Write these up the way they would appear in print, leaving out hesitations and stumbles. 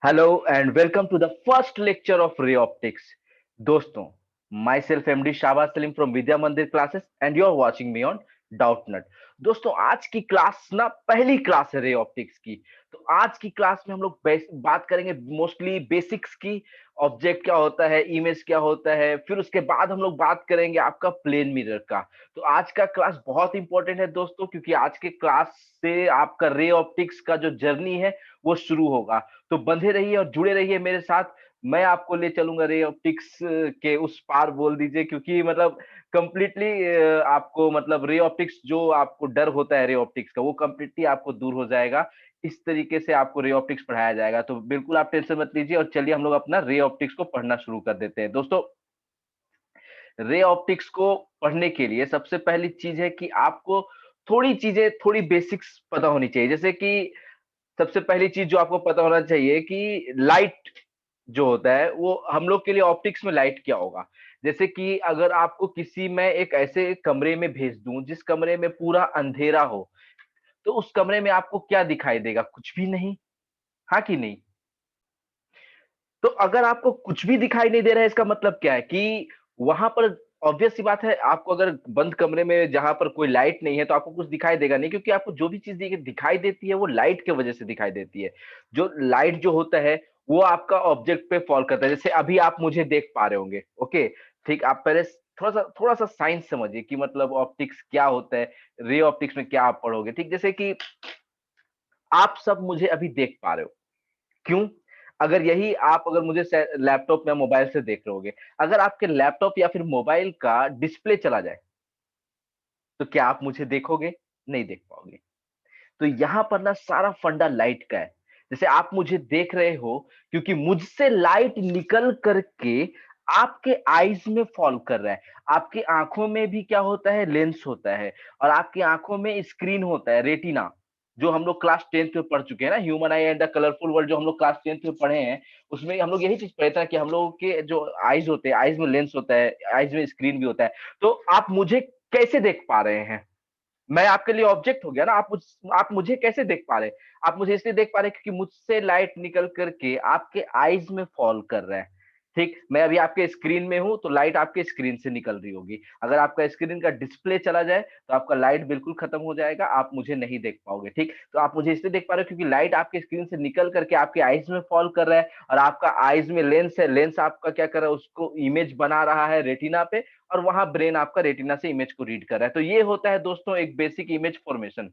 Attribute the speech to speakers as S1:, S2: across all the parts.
S1: Hello and welcome to the first lecture of Ray Optics. दोस्तों, myself MD Shahbaz Salim from Vidya Mandir classes and you are watching me on Doubtnut. दोस्तों आज की class ना पहली class है ray optics की। तो आज की क्लास में हम लोग बात करेंगे मोस्टली बेसिक्स की। ऑब्जेक्ट क्या होता है, इमेज क्या होता है, फिर उसके बाद हम लोग बात करेंगे आपका प्लेन मिरर का। तो आज का क्लास बहुत इंपॉर्टेंट है दोस्तों, क्योंकि आज के क्लास से आपका रे ऑप्टिक्स का जो जर्नी है वो शुरू होगा। तो बंधे रहिए और जुड़े रहिए मेरे साथ। मैं आपको ले चलूंगा रे ऑप्टिक्स के उस पार बोल दीजिए, क्योंकि मतलब कंप्लीटली आपको मतलब रे ऑप्टिक्स जो आपको डर होता है रे ऑप्टिक्स का, वो कंप्लीटली आपको दूर हो जाएगा। इस तरीके से आपको रे ऑप्टिक्स पढ़ाया जाएगा, तो बिल्कुल आप टेंशन मत लीजिए और चलिए हम लोग अपना रे ऑप्टिक्स को पढ़ना शुरू कर देते हैं। दोस्तों, रे ऑप्टिक्स को पढ़ने के लिए सबसे पहली चीज है कि आपको थोड़ी चीजें, थोड़ी बेसिक्स पता होनी चाहिए। जैसे कि सबसे पहली चीज जो आपको पता होना चाहिए कि लाइट जो होता है वो हम लोग के लिए ऑप्टिक्स में लाइट क्या होगा। जैसे कि अगर आपको किसी मैं एक ऐसे कमरे में भेज दूं जिस कमरे में पूरा अंधेरा हो, तो उस कमरे में आपको क्या दिखाई देगा? कुछ भी नहीं। हाँ कि नहीं? तो अगर आपको कुछ भी दिखाई नहीं दे रहा है, इसका मतलब क्या है कि वहां पर ऑब्वियस सी बात है, आपको अगर बंद कमरे में जहां पर कोई लाइट नहीं है तो आपको कुछ दिखाई देगा नहीं, क्योंकि आपको जो भी चीज दिखाई देती है वो लाइट की वजह से दिखाई देती है। जो लाइट जो होता है वो आपका ऑब्जेक्ट पे फॉल करता है। जैसे अभी आप मुझे देख पा रहे होंगे, ओके। ठीक, आप पहले थोड़ा सा साइंस समझिए कि मतलब ऑप्टिक्स क्या होता है, रे ऑप्टिक्स में क्या आप पढ़ोगे। ठीक, जैसे कि आप सब मुझे अभी देख पा रहे हो। क्यों? अगर यही आप अगर मुझे लैपटॉप या मोबाइल से देख रहे होगे, अगर आपके लैपटॉप या फिर मोबाइल का डिस्प्ले चला जाए, तो क्या आप मुझे देखोगे? नहीं देख पाओगे। तो यहाँ पर ना सारा फंडा लाइट का है। जैसे आप मुझे देख रहे हो, क्योंकि मुझसे लाइट निकल करके आपके आईज में फॉल कर रहा है। आपकी आंखों में भी क्या होता है? लेंस होता है। और आपकी आंखों में स्क्रीन होता है, रेटिना, जो हम लोग क्लास 10th में पढ़ चुके हैं ना, human I and the colourful world, जो हम लोग क्लास 10th में पढ़े हैं। उसमें हम लोग यही चीज पढ़े थे कि हम लोगों के जो आईज होते हैं, आईज में लेंस होता है, आईज में स्क्रीन भी होता है। तो आप मुझे कैसे देख पा रहे हैं? मैं आपके लिए ऑब्जेक्ट हो गया ना। आप मुझे कैसे देख पा रहे हैं? आप मुझे इसलिए देख पा रहे हैं क्योंकि मुझसे लाइट निकल करके आपके आईज में फॉल कर रहा है। ठीक, मैं अभी आपके स्क्रीन में हूं तो लाइट आपके स्क्रीन से निकल रही होगी। अगर आपका स्क्रीन का डिस्प्ले चला जाए तो आपका लाइट बिल्कुल खत्म हो जाएगा, आप मुझे नहीं देख पाओगे। ठीक, तो आप मुझे इसलिए देख पा रहे हो क्योंकि लाइट आपके स्क्रीन से निकल करके आपके आईज में फॉल कर रहा है। और आपका आईज में लेंस है, लेंस आपका क्या कर रहा है? उसको इमेज बना रहा है रेटिना पे, और वहां ब्रेन आपका रेटिना से इमेज को रीड कर रहा है। तो ये होता है दोस्तों एक बेसिक इमेज फॉर्मेशन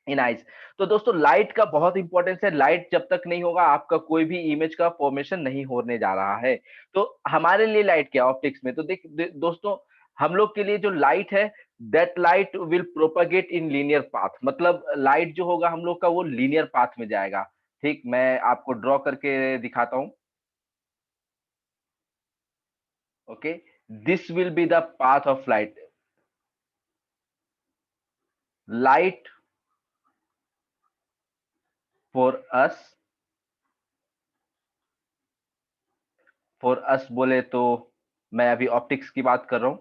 S1: इन आइज। तो दोस्तों लाइट का बहुत इंपॉर्टेंस है। लाइट जब तक नहीं होगा आपका कोई भी इमेज का फॉर्मेशन नहीं होने जा रहा है। तो हमारे लिए लाइट क्या ऑप्टिक्स में, तो दोस्तों, हम लोग के लिए जो लाइट है, that light will propagate in linear path. मतलब लाइट जो होगा हम लोग का वो लीनियर पाथ में जाएगा। ठीक, मैं आपको ड्रॉ करके दिखाता हूं। Okay, this will be the path of light. Light for us बोले तो मैं अभी ऑप्टिक्स की बात कर रहा हूं।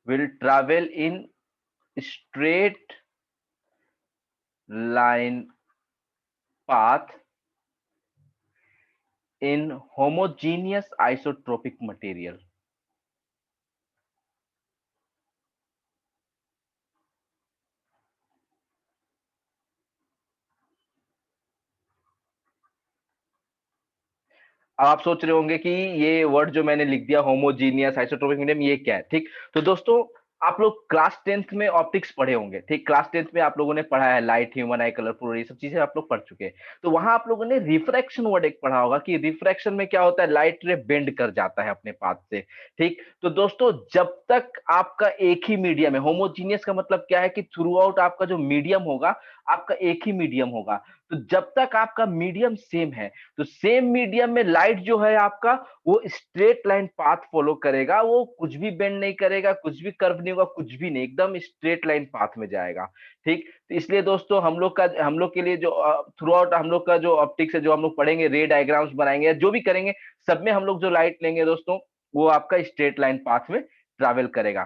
S1: Will travel in straight line path in homogeneous isotropic material. अब आप सोच रहे होंगे कि ये वर्ड जो मैंने लिख दिया होमोजीनियस आइसोट्रोपिक मीडियम, ये क्या है? ठीक, तो दोस्तों आप लोग क्लास 10th में ऑप्टिक्स पढ़े होंगे। ठीक, क्लास 10th में आप लोगों ने पढ़ा है लाइट, ह्यूमन आई, कलरफुल, ये सब चीजें आप लोग पढ़ चुके हैं। तो वहां आप लोगों ने रिफ्रैक्शन वर्ड एक पढ़ा होगा कि रिफ्रैक्शन में क्या होता है? लाइट रे बेंड कर जाता है अपने पाथ से। ठीक, तो दोस्तों जब तक आपका एक ही मीडियम है, होमोजीनियस का मतलब क्या है कि थ्रू आउट आपका जो मीडियम होगा, आपका एक ही मीडियम होगा। तो जब तक आपका मीडियम सेम है, तो सेम मीडियम में लाइट जो है आपका, वो स्ट्रेट लाइन पाथ फॉलो करेगा। वो कुछ भी बेंड नहीं करेगा, कुछ भी कर्व नहीं होगा, कुछ भी नहीं, एकदम स्ट्रेट लाइन पाथ में जाएगा। ठीक, तो इसलिए दोस्तों हम लोग के लिए जो थ्रू आउट हम लोग का जो ऑप्टिक्स है, जो हम लोग पढ़ेंगे, रे डायग्राम्स बनाएंगे या जो भी करेंगे, सब में हम लोग जो लाइट लेंगे दोस्तों, वो आपका स्ट्रेट लाइन पाथ में ट्रैवल करेगा।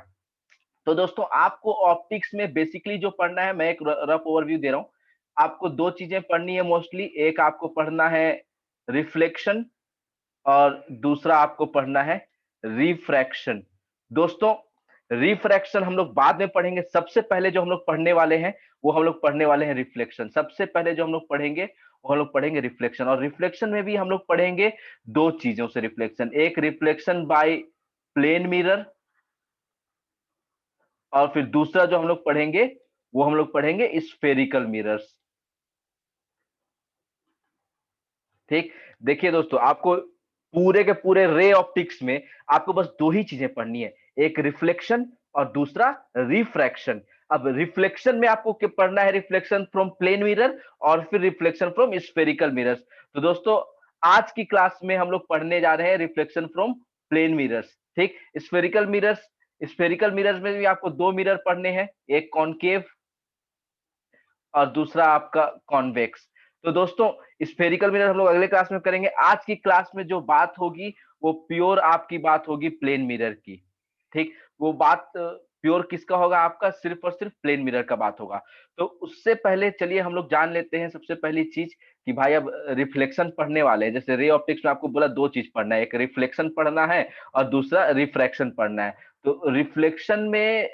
S1: तो दोस्तों आपको ऑप्टिक्स में बेसिकली जो पढ़ना है, मैं एक रफ ओवरव्यू दे रहा हूँ। आपको दो चीजें पढ़नी है मोस्टली, एक आपको पढ़ना है रिफ्लेक्शन और दूसरा आपको पढ़ना है रिफ्रैक्शन। दोस्तों रिफ्रैक्शन हम लोग बाद में पढ़ेंगे, सबसे पहले जो हम लोग पढ़ने वाले हैं वो हम लोग पढ़ने वाले हैं रिफ्लेक्शन। सबसे पहले जो हम लोग पढ़ेंगे वो हम लोग पढ़ेंगे रिफ्लेक्शन, और रिफ्लेक्शन में भी हम लोग पढ़ेंगे दो चीजों से रिफ्लेक्शन, एक रिफ्लेक्शन बाय प्लेन मिरर, और फिर दूसरा जो हम लोग पढ़ेंगे वो हम लोग पढ़ेंगे स्फेरिकल मिरर्स। ठीक, देखिए दोस्तों, आपको पूरे के पूरे रे ऑप्टिक्स में आपको बस दो ही चीजें पढ़नी है, एक रिफ्लेक्शन और दूसरा रिफ्रैक्शन। अब रिफ्लेक्शन में आपको क्या पढ़ना है, रिफ्लेक्शन फ्रॉम प्लेन मिरर और फिर रिफ्लेक्शन फ्रॉम स्फेरिकल मिरर्स। तो दोस्तों आज की क्लास में हम लोग पढ़ने जा रहे हैं रिफ्लेक्शन फ्रॉम प्लेन मिरर्स। ठीक, स्फेरिकल मिरर्स, स्फेरिकल मिरर्स में भी आपको दो मिरर पढ़ने हैं, एक कॉनकेव और दूसरा आपका कॉन्वेक्स। तो दोस्तों स्फेरिकल मिरर हम लोग अगले क्लास में करेंगे। आज की क्लास में जो बात होगी वो प्योर आपकी बात होगी प्लेन मिरर की। ठीक, वो बात प्योर किसका होगा, आपका सिर्फ और सिर्फ प्लेन मिरर का बात होगा। तो उससे पहले चलिए हम लोग जान लेते हैं सबसे पहली चीज कि भाई अब रिफ्लेक्शन पढ़ने वाले हैं। जैसे रे ऑप्टिक्स में आपको बोला दो चीज पढ़ना है, एक रिफ्लेक्शन पढ़ना है और दूसरा रिफ्रैक्शन पढ़ना है। तो रिफ्लेक्शन में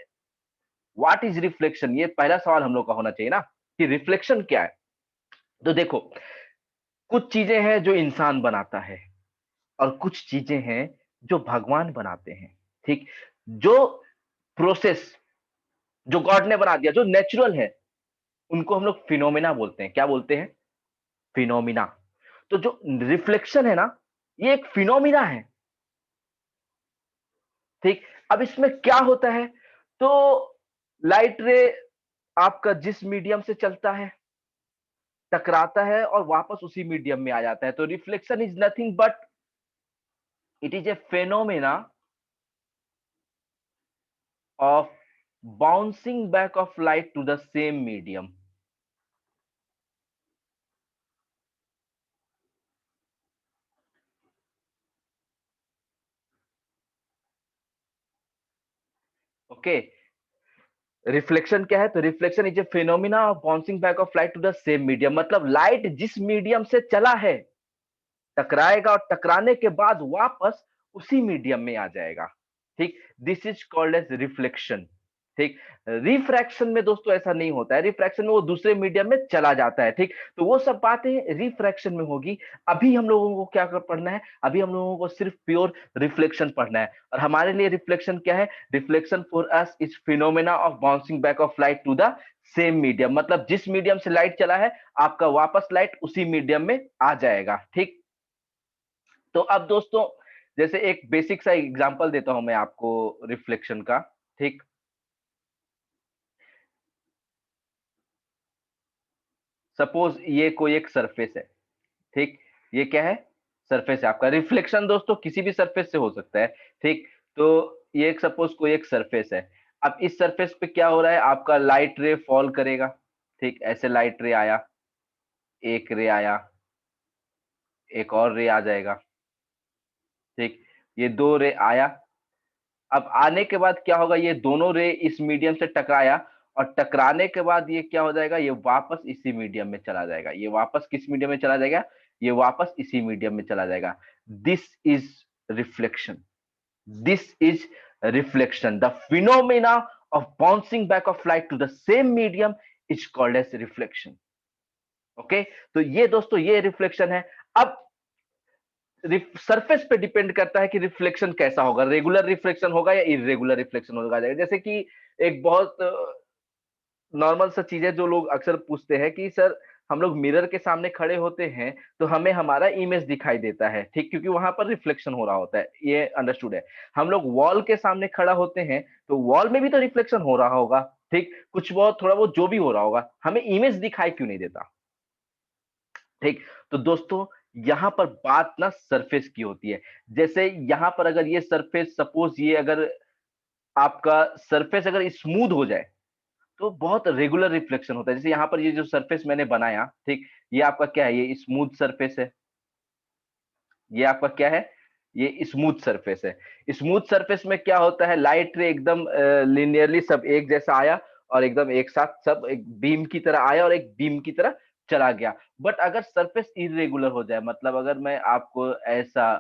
S1: व्हाट इज रिफ्लेक्शन, ये पहला सवाल हम लोग का होना चाहिए ना, कि रिफ्लेक्शन क्या है। तो देखो, कुछ चीजें हैं जो इंसान बनाता है और कुछ चीजें हैं जो भगवान बनाते हैं। ठीक, जो प्रोसेस जो गॉड ने बना दिया, जो नेचुरल है, उनको हम लोग फिनोमिना बोलते हैं। क्या बोलते हैं, फिनोमिना। तो जो रिफ्लेक्शन है ना, ये एक फिनोमिना है। ठीक, अब इसमें क्या होता है, तो लाइट रे आपका जिस मीडियम से चलता है, टकराता है और वापस उसी मीडियम में आ जाता है। तो reflection is nothing but it is a phenomena of bouncing back of light to the same medium. Okay, reflection क्या है, तो reflection is a phenomena of bouncing back of light to the same medium. मतलब light जिस medium से चला है, टकराएगा और टकराने के बाद वापस उसी मीडियम में आ जाएगा। ठीक, this is called as reflection. ठीक, रिफ्रैक्शन में दोस्तों ऐसा नहीं होता है, रिफ्रैक्शन में वो दूसरे मीडियम में चला जाता है। ठीक, तो वो सब बातें रिफ्रैक्शन में होगी। अभी हम लोगों को क्या पढ़ना है, अभी हम लोगों को सिर्फ प्योर रिफ्लेक्शन पढ़ना है। और हमारे लिए रिफ्लेक्शन क्या है, reflection for us is phenomena of bouncing back of light to the same medium. मतलब जिस मीडियम से लाइट चला है, आपका वापस लाइट उसी मीडियम में आ जाएगा। ठीक, तो अब दोस्तों जैसे एक बेसिक सा एग्जांपल देता हूं मैं आपको रिफ्लेक्शन का। ठीक, सपोज ये कोई एक सरफेस है। ठीक, ये क्या है, सरफेस है आपका। रिफ्लेक्शन दोस्तों किसी भी सरफेस से हो सकता है। ठीक, तो ये एक सपोज कोई एक सरफेस है। अब इस सरफेस पे क्या हो रहा है, आपका लाइट रे फॉल करेगा। ठीक, ऐसे लाइट रे आया, एक रे आया, एक और रे आ जाएगा। ठीक, ये दो रे आया। अब आने के बाद क्या होगा, ये दोनों रे इस मीडियम से टकराया, और टकराने के बाद ये क्या हो जाएगा, ये वापस इसी मीडियम में चला जाएगा। ये वापस किस मीडियम में चला जाएगा, ये वापस इसी मीडियम में चला जाएगा। This is reflection, this is reflection. The phenomena of bouncing back of light to the same medium is called as reflection. Okay, तो ये दोस्तों ये रिफ्लेक्शन है। अब सरफेस पे डिपेंड करता है कि रिफ्लेक्शन कैसा होगा, रेगुलर रिफ्लेक्शन होगा या इरेगुलर रिफ्लेक्शन होगा। जैसे कि एक बहुत नॉर्मल सा चीज है जो लोग अक्सर पूछते हैं कि सर हम लोग मिरर के सामने खड़े होते हैं तो हमें हमारा इमेज दिखाई देता है। ठीक, क्योंकि वहां पर रिफ्लेक्शन हो रहा होता है, ये अंडरस्टूड है। हम लोग वॉल के सामने खड़ा होते हैं तो वॉल में भी तो रिफ्लेक्शन हो रहा होगा। ठीक, कुछ बहुत थोड़ा बहुत जो भी हो रहा होगा, हमें इमेज दिखाई क्यों नहीं देता। ठीक, तो दोस्तों यहां पर बात ना सरफेस की होती है। जैसे यहां पर अगर ये सरफेस, सपोज ये अगर आपका सरफेस अगर स्मूथ हो जाए तो बहुत रेगुलर रिफ्लेक्शन होता है। जैसे यहाँ पर ये जो सरफेस मैंने बनाया, ठीक, ये आपका क्या है, ये स्मूथ सरफेस है। ये आपका क्या है, ये स्मूथ सरफेस है। स्मूथ सरफेस में क्या होता है, लाइट रे एकदम लिनियरली सब एक जैसा आया और एकदम एक साथ सब एक बीम की तरह आया और एक बीम की तरह चला गया। बट अगर सरफेस इरेगुलर हो जाए, मतलब अगर मैं आपको ऐसा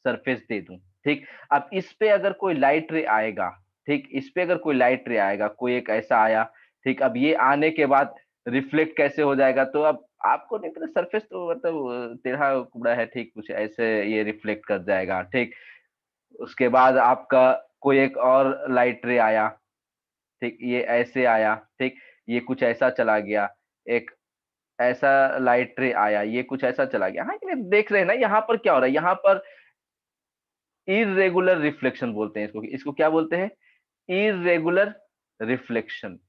S1: सरफेस दे दूं, ठीक, अब इस पे अगर कोई लाइट रे आएगा, ठीक, इस पे अगर कोई लाइट रे आएगा, कोई एक ऐसा आया, ठीक, अब ये आने के बाद रिफ्लेक्ट कैसे हो जाएगा, तो अब आपको नहीं पता, सरफेस तो मतलब टेढ़ा कुबड़ा है, ठीक, कुछ ऐसे ये रिफ्लेक्ट कर जाएगा, ठीक। उसके बाद आपका कोई एक और लाइट रे आया, ठीक, ये ऐसे आया, ठीक, ये कुछ ऐसा चला गया, एक ऐसा लाइट रे आया, ये कुछ ऐसा चला गया। हाँ, ये देख रहे हैं ना यहाँ पर क्या हो रहा है, यहाँ पर इर्रेगुलर रिफ्लेक्शन बोलते हैं इसको। इसको क्या बोलते हैं? Irregular reflection.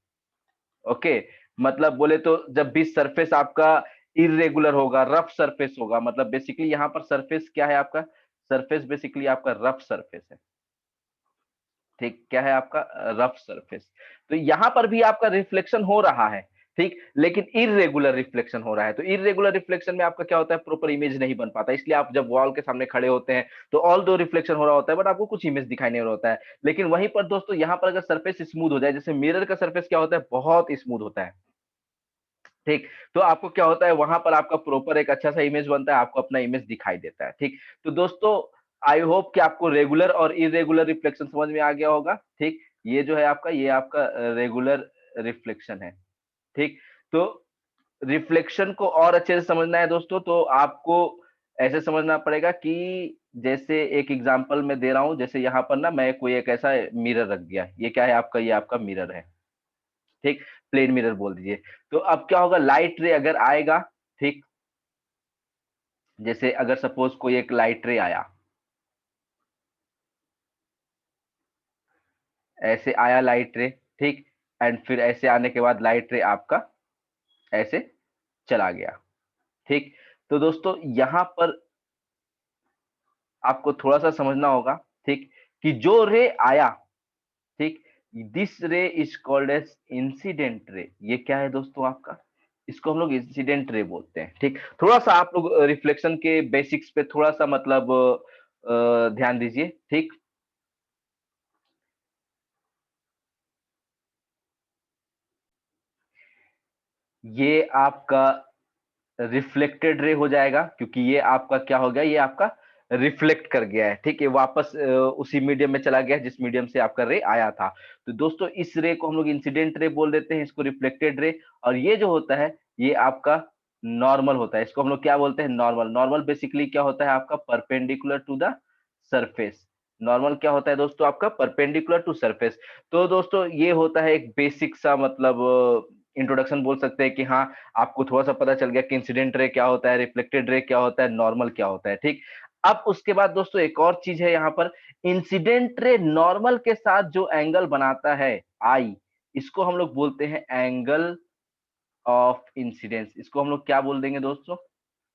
S1: ओके, मतलब बोले तो जब भी सरफेस आपका इर्रेगुलर होगा, रफ सरफेस होगा, मतलब बेसिकली यहाँ पर सरफेस क्या है आपका? सरफेस बेसिकली आपका रफ सरफेस है। ठीक, क्या है आपका? Rough surface. तो यहाँ पर भी आपका रिफ्लेक्शन हो रहा है, ठीक, लेकिन इर्रेगुलर रिफ्लेक्शन हो रहा है। तो इर्रेगुलर रिफ्लेक्शन में आपका क्या होता है? प्रॉपर इमेज नहीं बन पाता। इसलिए आप जब वॉल के सामने खड़े होते हैं, तो ऑल्दो रिफ्लेक्शन हो रहा होता है, बट आपको कुछ इमेज दिखाई नहीं होता है। लेकिन वहीं पर दोस्तों यहाँ पर अगर सरफेस स्मूथ हो जाए, जैसे मिरर का सरफेस क्या होता है? बहुत स्मूथ होता है। ठीक, तो आपको क्या होता है, वहां पर आपका प्रॉपर एक अच्छा सा इमेज बनता है, आपको अपना इमेज दिखाई देता है। ठीक, तो दोस्तों आई होप कि आपको रेगुलर और इरेगुलर रिफ्लेक्शन समझ में आ गया होगा। ठीक, ये जो है आपका, ये आपका रेगुलर रिफ्लेक्शन है। ठीक, तो रिफ्लेक्शन को और अच्छे से समझना है दोस्तों, तो आपको ऐसे समझना पड़ेगा कि जैसे एक एग्जांपल मैं दे रहा हूं, जैसे यहाँ पर ना मैं कोई एक ऐसा मिरर रख दिया, ये क्या है आपका? ये आपका मिरर है। ठीक, प्लेन मिरर बोल दीजिए। तो अब क्या होगा, लाइट रे अगर आएगा, ठीक, जैसे अगर सपोज कोई एक लाइट रे आया, ऐसे आया लाइट रे, ठीक, एंड फिर ऐसे आने के बाद लाइट रे आपका ऐसे चला गया। ठीक, तो दोस्तों यहां पर आपको थोड़ा सा समझना होगा, ठीक, कि जो रे आया, ठीक, दिस रे is called as incident ray. ये क्या है दोस्तों आपका? इसको हम लोग इंसिडेंट रे बोलते हैं। ठीक, थोड़ा सा आप लोग रिफ्लेक्शन के बेसिक्स पे थोड़ा सा मतलब ध्यान दीजिए। ठीक, ये आपका रिफ्लेक्टेड रे हो जाएगा, क्योंकि ये आपका क्या हो गया, ये आपका रिफ्लेक्ट कर गया है। ठीक है, वापस उसी मीडियम में चला गया जिस मीडियम से आपका रे आया था। तो दोस्तों इस रे को हम लोग इंसिडेंट रे बोल देते हैं, इसको रिफ्लेक्टेड रे। और ये जो होता है, ये आपका नॉर्मल होता है। इसको हम लोग क्या बोलते हैं? नॉर्मल। नॉर्मल बेसिकली क्या होता है आपका? Perpendicular to the surface. Normal क्या होता है दोस्तों आपका? Perpendicular to surface. तो दोस्तों ये होता है एक बेसिक सा मतलब इंट्रोडक्शन बोल सकते हैं कि हाँ, आपको थोड़ा-सा पता चल गया कि इंसिडेंट रे क्या होता है, रिफ्लेक्टेड रे क्या होता है, नॉर्मल क्या होता है, ठीक? अब उसके बाद दोस्तों एक और चीज़ है यहाँ पर, इंसिडेंट रे नॉर्मल के साथ जो एंगल बनाता है, आई, इसको हम लोग बोलते हैं एंगल ऑफ इंसिडेंस। इसको हम लोग क्या बोल देंगे दोस्तों?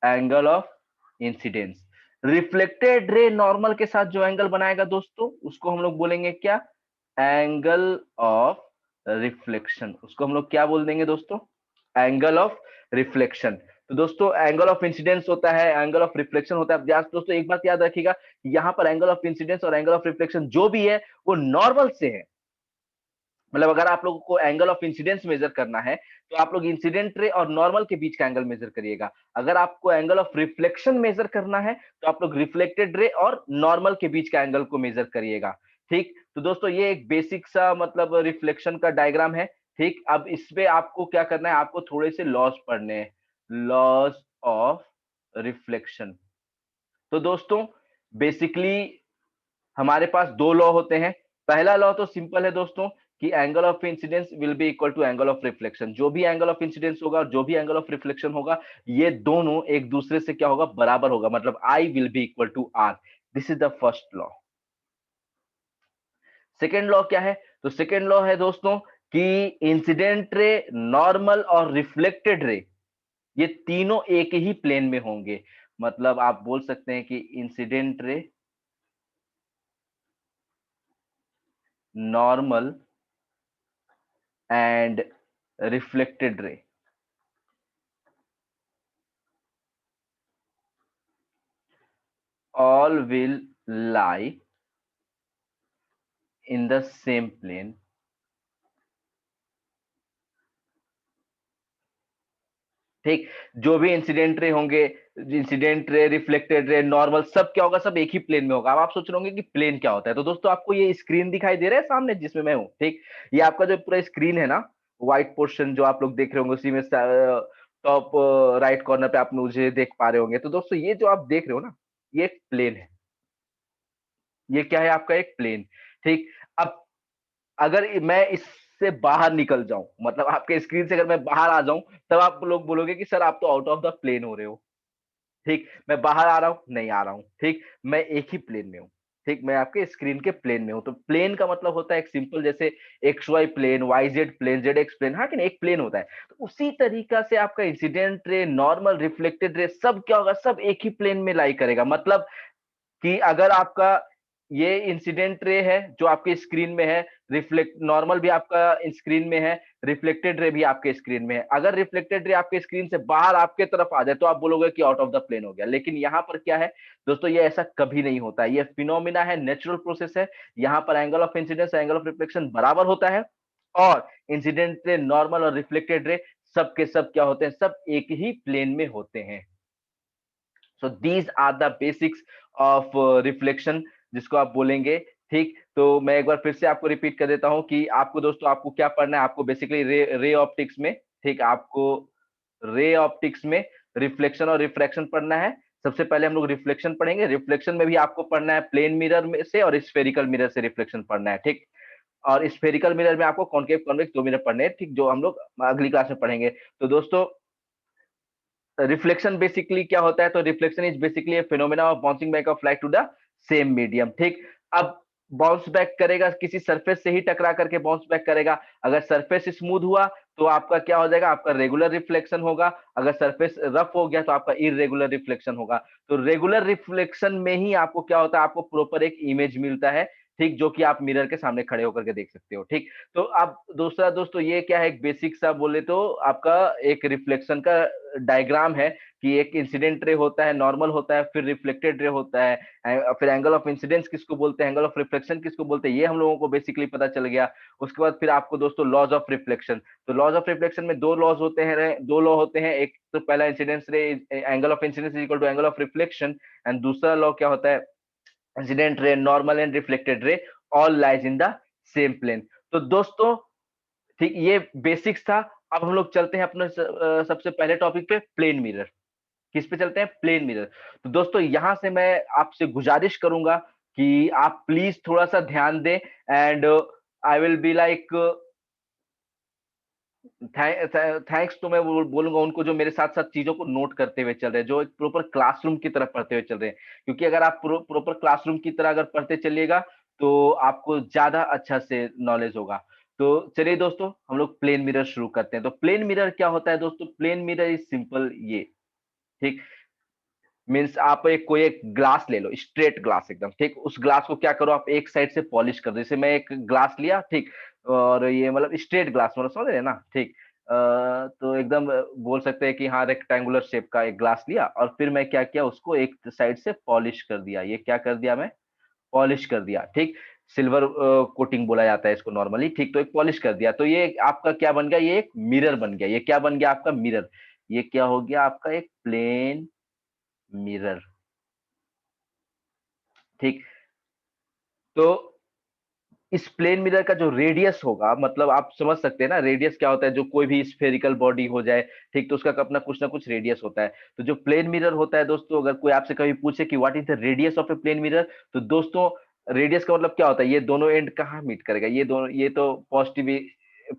S1: Angle of incidence. Reflected ray normal के साथ जो एंगल बनाएगा दोस्तों, उसको हम लोग बोलेंगे क्या? Angle of reflection. उसको हम लोग क्या बोल देंगे दोस्तों? Angle of reflection. तो दोस्तों एंगल ऑफ इंसिडेंस होता है, एंगल ऑफ रिफ्लेक्शन होता है। दोस्तों एक बात याद रखिएगा, यहाँ पर एंगल ऑफ इंसिडेंस और एंगल ऑफ रिफ्लेक्शन जो भी है, वो नॉर्मल से है। मतलब अगर आप लोगों को एंगल ऑफ इंसिडेंस मेजर करना है, तो आप लोग इंसिडेंट रे और नॉर्मल के बीच का एंगल मेजर करिएगा। अगर आपको एंगल ऑफ रिफ्लेक्शन मेजर करना है, तो आप लोग रिफ्लेक्टेड रे और नॉर्मल के बीच का एंगल को मेजर करिएगा। ठीक, तो दोस्तों ये एक बेसिक सा मतलब रिफ्लेक्शन का डायग्राम है। ठीक, अब इस पे आपको क्या करना है, आपको थोड़े से लॉज पढ़ने हैं, लॉज ऑफ रिफ्लेक्शन। तो दोस्तों बेसिकली हमारे पास दो लॉ होते हैं। पहला लॉ तो सिंपल है दोस्तों, कि angle of incidence will be equal to angle of reflection. जो भी एंगल ऑफ इंसिडेंस होगा और जो भी एंगल ऑफ रिफ्लेक्शन होगा, ये दोनों एक दूसरे से क्या होगा? बराबर होगा। मतलब i will be equal to r. This is the first law. Second law क्या है? तो सेकेंड लॉ है दोस्तों कि इंसिडेंट रे, नॉर्मल और रिफ्लेक्टेड रे, ये तीनों एक ही प्लेन में होंगे। मतलब आप बोल सकते हैं कि incident ray, normal and reflected रे, all will lie in the same plane, ठीक। जो भी इंसिडेंट रे होंगे, incident ray, reflected ray, normal, सब क्या होगा, सब एक ही प्लेन में होगा। अब आप सोच रहे होंगे कि प्लेन क्या होता है, तो दोस्तों आपको ये स्क्रीन दिखाई दे रहा है सामने जिसमें मैं हूँ, ठीक। ये आपका जो पूरा स्क्रीन है ना, व्हाइट पोर्शन जो आप लोग देख रहे होंगे, उसी में टॉप राइट कॉर्नर पे आप मुझे देख पा रहे होंगे। तो दोस्तों ये जो आप देख रहे हो ना, ये एक प्लेन है। ये क्या है, आपका एक प्लेन, ठीक। अब अगर मैं इससे बाहर निकल जाऊं, मतलब आपके स्क्रीन से अगर मैं बाहर आ जाऊं, तब आप लोग बोलोगे कि सर आप तो आउट ऑफ द प्लेन हो रहे हो, ठीक। मैं बाहर आ रहा हूँ, नहीं आ रहा हूँ, ठीक। मैं एक ही प्लेन में हूँ, ठीक। मैं आपके स्क्रीन के प्लेन में हूँ। तो प्लेन का मतलब होता है एक सिंपल, जैसे x y plane, y z plane, z x plane, हाँ कि नहीं, एक प्लेन होता है। तो उसी तरीका से आपका incident ray, normal, reflected ray, सब क्या होगा, सब एक ही प्लेन में लाई करेगा। मतलब कि अगर आपका ये इंसिडेंट रे है जो आपके स्क्रीन में है, रिफ्लेक्ट नॉर्मल भी आपका स्क्रीन में है, रिफ्लेक्टेड रे भी आपके स्क्रीन में है। अगर रिफ्लेक्टेड रे आपके स्क्रीन से बाहर आपके तरफ आ जाए, तो आप बोलोगे कि आउट ऑफ द प्लेन हो गया। लेकिन यहाँ पर क्या है दोस्तों, ये ऐसा कभी नहीं होता है। ये फिनोमिना है, नेचुरल प्रोसेस है। यहाँ पर angle of incidence, angle of reflection बराबर होता है। और इंसिडेंट रे, नॉर्मल और रिफ्लेक्टेड रे सब के सब क्या होते हैं, सब एक ही प्लेन में होते हैं। So these are the basics of reflection, जिसको आप बोलेंगे, ठीक। तो मैं एक बार फिर से आपको रिपीट कर देता हूं कि आपको दोस्तों, आपको क्या पढ़ना है, आपको बेसिकली रे ऑप्टिक्स में, ठीक, आपको रे ऑप्टिक्स में रिफ्लेक्शन और रिफ्रैक्शन पढ़ना है। सबसे पहले हम लोग रिफ्लेक्शन पढ़ेंगे। रिफ्लेक्शन में भी आपको पढ़ना है प्लेन मिरर में से और स्फेरिकल मिरर से रिफ्लेक्शन पढ़ना है, ठीक। और स्फेरिकल मिरर में आपको कॉनकेव कॉन्वेक्स दो मिरर पढ़ने हैं, ठीक, जो हम लोग अगली क्लास में पढ़ेंगे। तो दोस्तों रिफ्लेक्शन बेसिकली क्या होता है, तो reflection is basically a phenomena of bouncing back of light to the same medium, ठीक। अब बाउंस बैक करेगा, किसी सरफेस से ही टकरा करके बाउंस बैक करेगा। अगर सरफेस स्मूथ हुआ तो आपका क्या हो जाएगा, आपका रेगुलर रिफ्लेक्शन होगा। अगर सरफेस रफ हो गया तो आपका इरेगुलर रिफ्लेक्शन होगा। तो रेगुलर रिफ्लेक्शन में ही आपको क्या होता है, आपको प्रॉपर एक इमेज मिलता है, ठीक, जो कि आप मिरर के सामने खड़े होकर के देख सकते हो, ठीक। तो अब दूसरा दोस्तों, ये क्या है, एक बेसिक सा बोले तो आपका एक रिफ्लेक्शन का डायग्राम है कि एक इंसिडेंट रे होता है, नॉर्मल होता है, फिर रिफ्लेक्टेड रे होता है, फिर एंगल ऑफ इंसिडेंस किसको बोलते हैं, एंगल ऑफ रिफ्लेक्शन किसको बोलते हैं, ये हम लोगों को बेसिकली पता चल गया। उसके बाद फिर आपको दोस्तों लॉज ऑफ रिफ्लेक्शन, तो लॉज ऑफ रिफ्लेक्शन में दो लॉज होते हैं, दो लॉ होते हैं। एक तो पहला incidence ray, angle of incidence is equal to angle of reflection, and दूसरा लॉ क्या होता है, incident ray, normal and reflected ray all lies in the same plane. तो दोस्तों ठीक, ये बेसिक्स था। अब हम लोग चलते हैं अपने सबसे पहले टॉपिक पे, प्लेन मिरर। किस पे चलते हैं, प्लेन मिरर। तो दोस्तों यहां से मैं आपसे गुजारिश करूंगा कि आप प्लीज थोड़ा सा ध्यान दें, and I will be like thanks, तो मैं बोलूंगा उनको जो मेरे साथ साथ चीजों को नोट करते हुए चल रहे हैं, जो एक प्रॉपर क्लासरूम की तरह पढ़ते हुए चल रहे हैं। क्योंकि अगर आप प्रॉपर क्लासरूम की तरह अगर पढ़ते चलिएगा, तो आपको ज्यादा अच्छा से नॉलेज होगा। तो चलिए दोस्तों, हम लोग प्लेन मिरर शुरू करते हैं। तो प्लेन मिरर क्या होता है दोस्तों, प्लेन मिरर इज सिंपल, ये, ठीक, मीन्स आप एक कोई एक ग्लास ले लो, स्ट्रेट ग्लास एकदम, ठीक। उस ग्लास को क्या करो, आप एक साइड से पॉलिश कर दो। जैसे मैं एक ग्लास लिया, ठीक, और ये मतलब स्ट्रेट ग्लास, मतलब समझ रहे हैं ना, ठीक। तो एकदम बोल सकते हैं कि हाँ, रेक्टेंगुलर शेप का एक ग्लास लिया, और फिर मैं क्या किया, उसको एक साइड से पॉलिश कर दिया। ये क्या कर दिया, मैं पॉलिश कर दिया, ठीक। सिल्वर कोटिंग बोला जाता है इसको नॉर्मली, ठीक। तो एक पॉलिश कर दिया, तो ये आपका क्या बन गया, ये एक मिरर बन गया। ये क्या बन गया, आपका मिरर। ये क्या हो गया, आपका एक प्लेन मिरर, ठीक। तो इस प्लेन मिरर का जो रेडियस होगा, मतलब आप समझ सकते हैं ना, रेडियस क्या होता है, जो कोई भी स्फेरिकल बॉडी हो जाए, ठीक, तो उसका अपना कुछ ना कुछ रेडियस होता है। तो जो प्लेन मिरर होता है दोस्तों, अगर कोई आपसे कभी पूछे कि what is the radius of a plane mirror, तो दोस्तों रेडियस का मतलब क्या होता है, ये दोनों एंड कहाँ मीट करेगा, ये दोनों, ये तो पॉजिटिव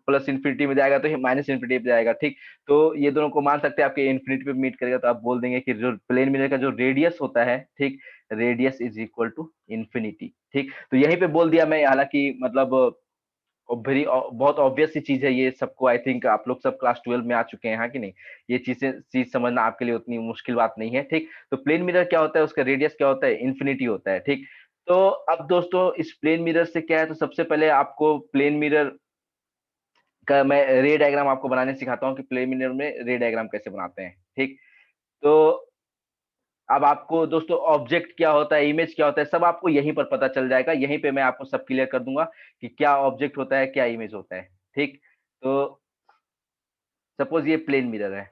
S1: प्लस इन्फिनिटी में जाएगा, तो ये माइनस इन्फिनिटी में जाएगा, ठीक। तो ये दोनों को मान सकते हैं आपके इन्फिनिटी पे मीट करेगा, तो आप बोल देंगे कि जो प्लेन मिरर का जो रेडियस होता है, ठीक, radius is equal to infinity, ठीक। तो यहीं पे बोल दिया मैं, हालांकि मतलब वेरी बहुत ऑब्वियस सी चीज है ये सबको। आई थिंक आप लोग सब क्लास 12 में आ चुके हैं, हाँ कि नहीं। ये चीज समझना आपके लिए उतनी मुश्किल बात नहीं है, ठीक। तो प्लेन मिरर क्या होता है, उसका रेडियस क्या होता है, इन्फिनिटी होता है, ठीक। तो अब दोस्तों इस प्लेन मिरर से क्या है, तो सबसे पहले आपको प्लेन मिरर का मैं रे डायग्राम आपको बनाने सिखाता हूँ कि प्लेन मिरर में रे डायग्राम कैसे बनाते हैं, ठीक। तो अब आपको दोस्तों ऑब्जेक्ट क्या होता है, इमेज क्या होता है, सब आपको यहीं पर पता चल जाएगा। यहीं पे मैं आपको सब क्लियर कर दूंगा कि क्या ऑब्जेक्ट होता है, क्या इमेज होता है। ठीक, तो सपोज ये प्लेन मिरर है।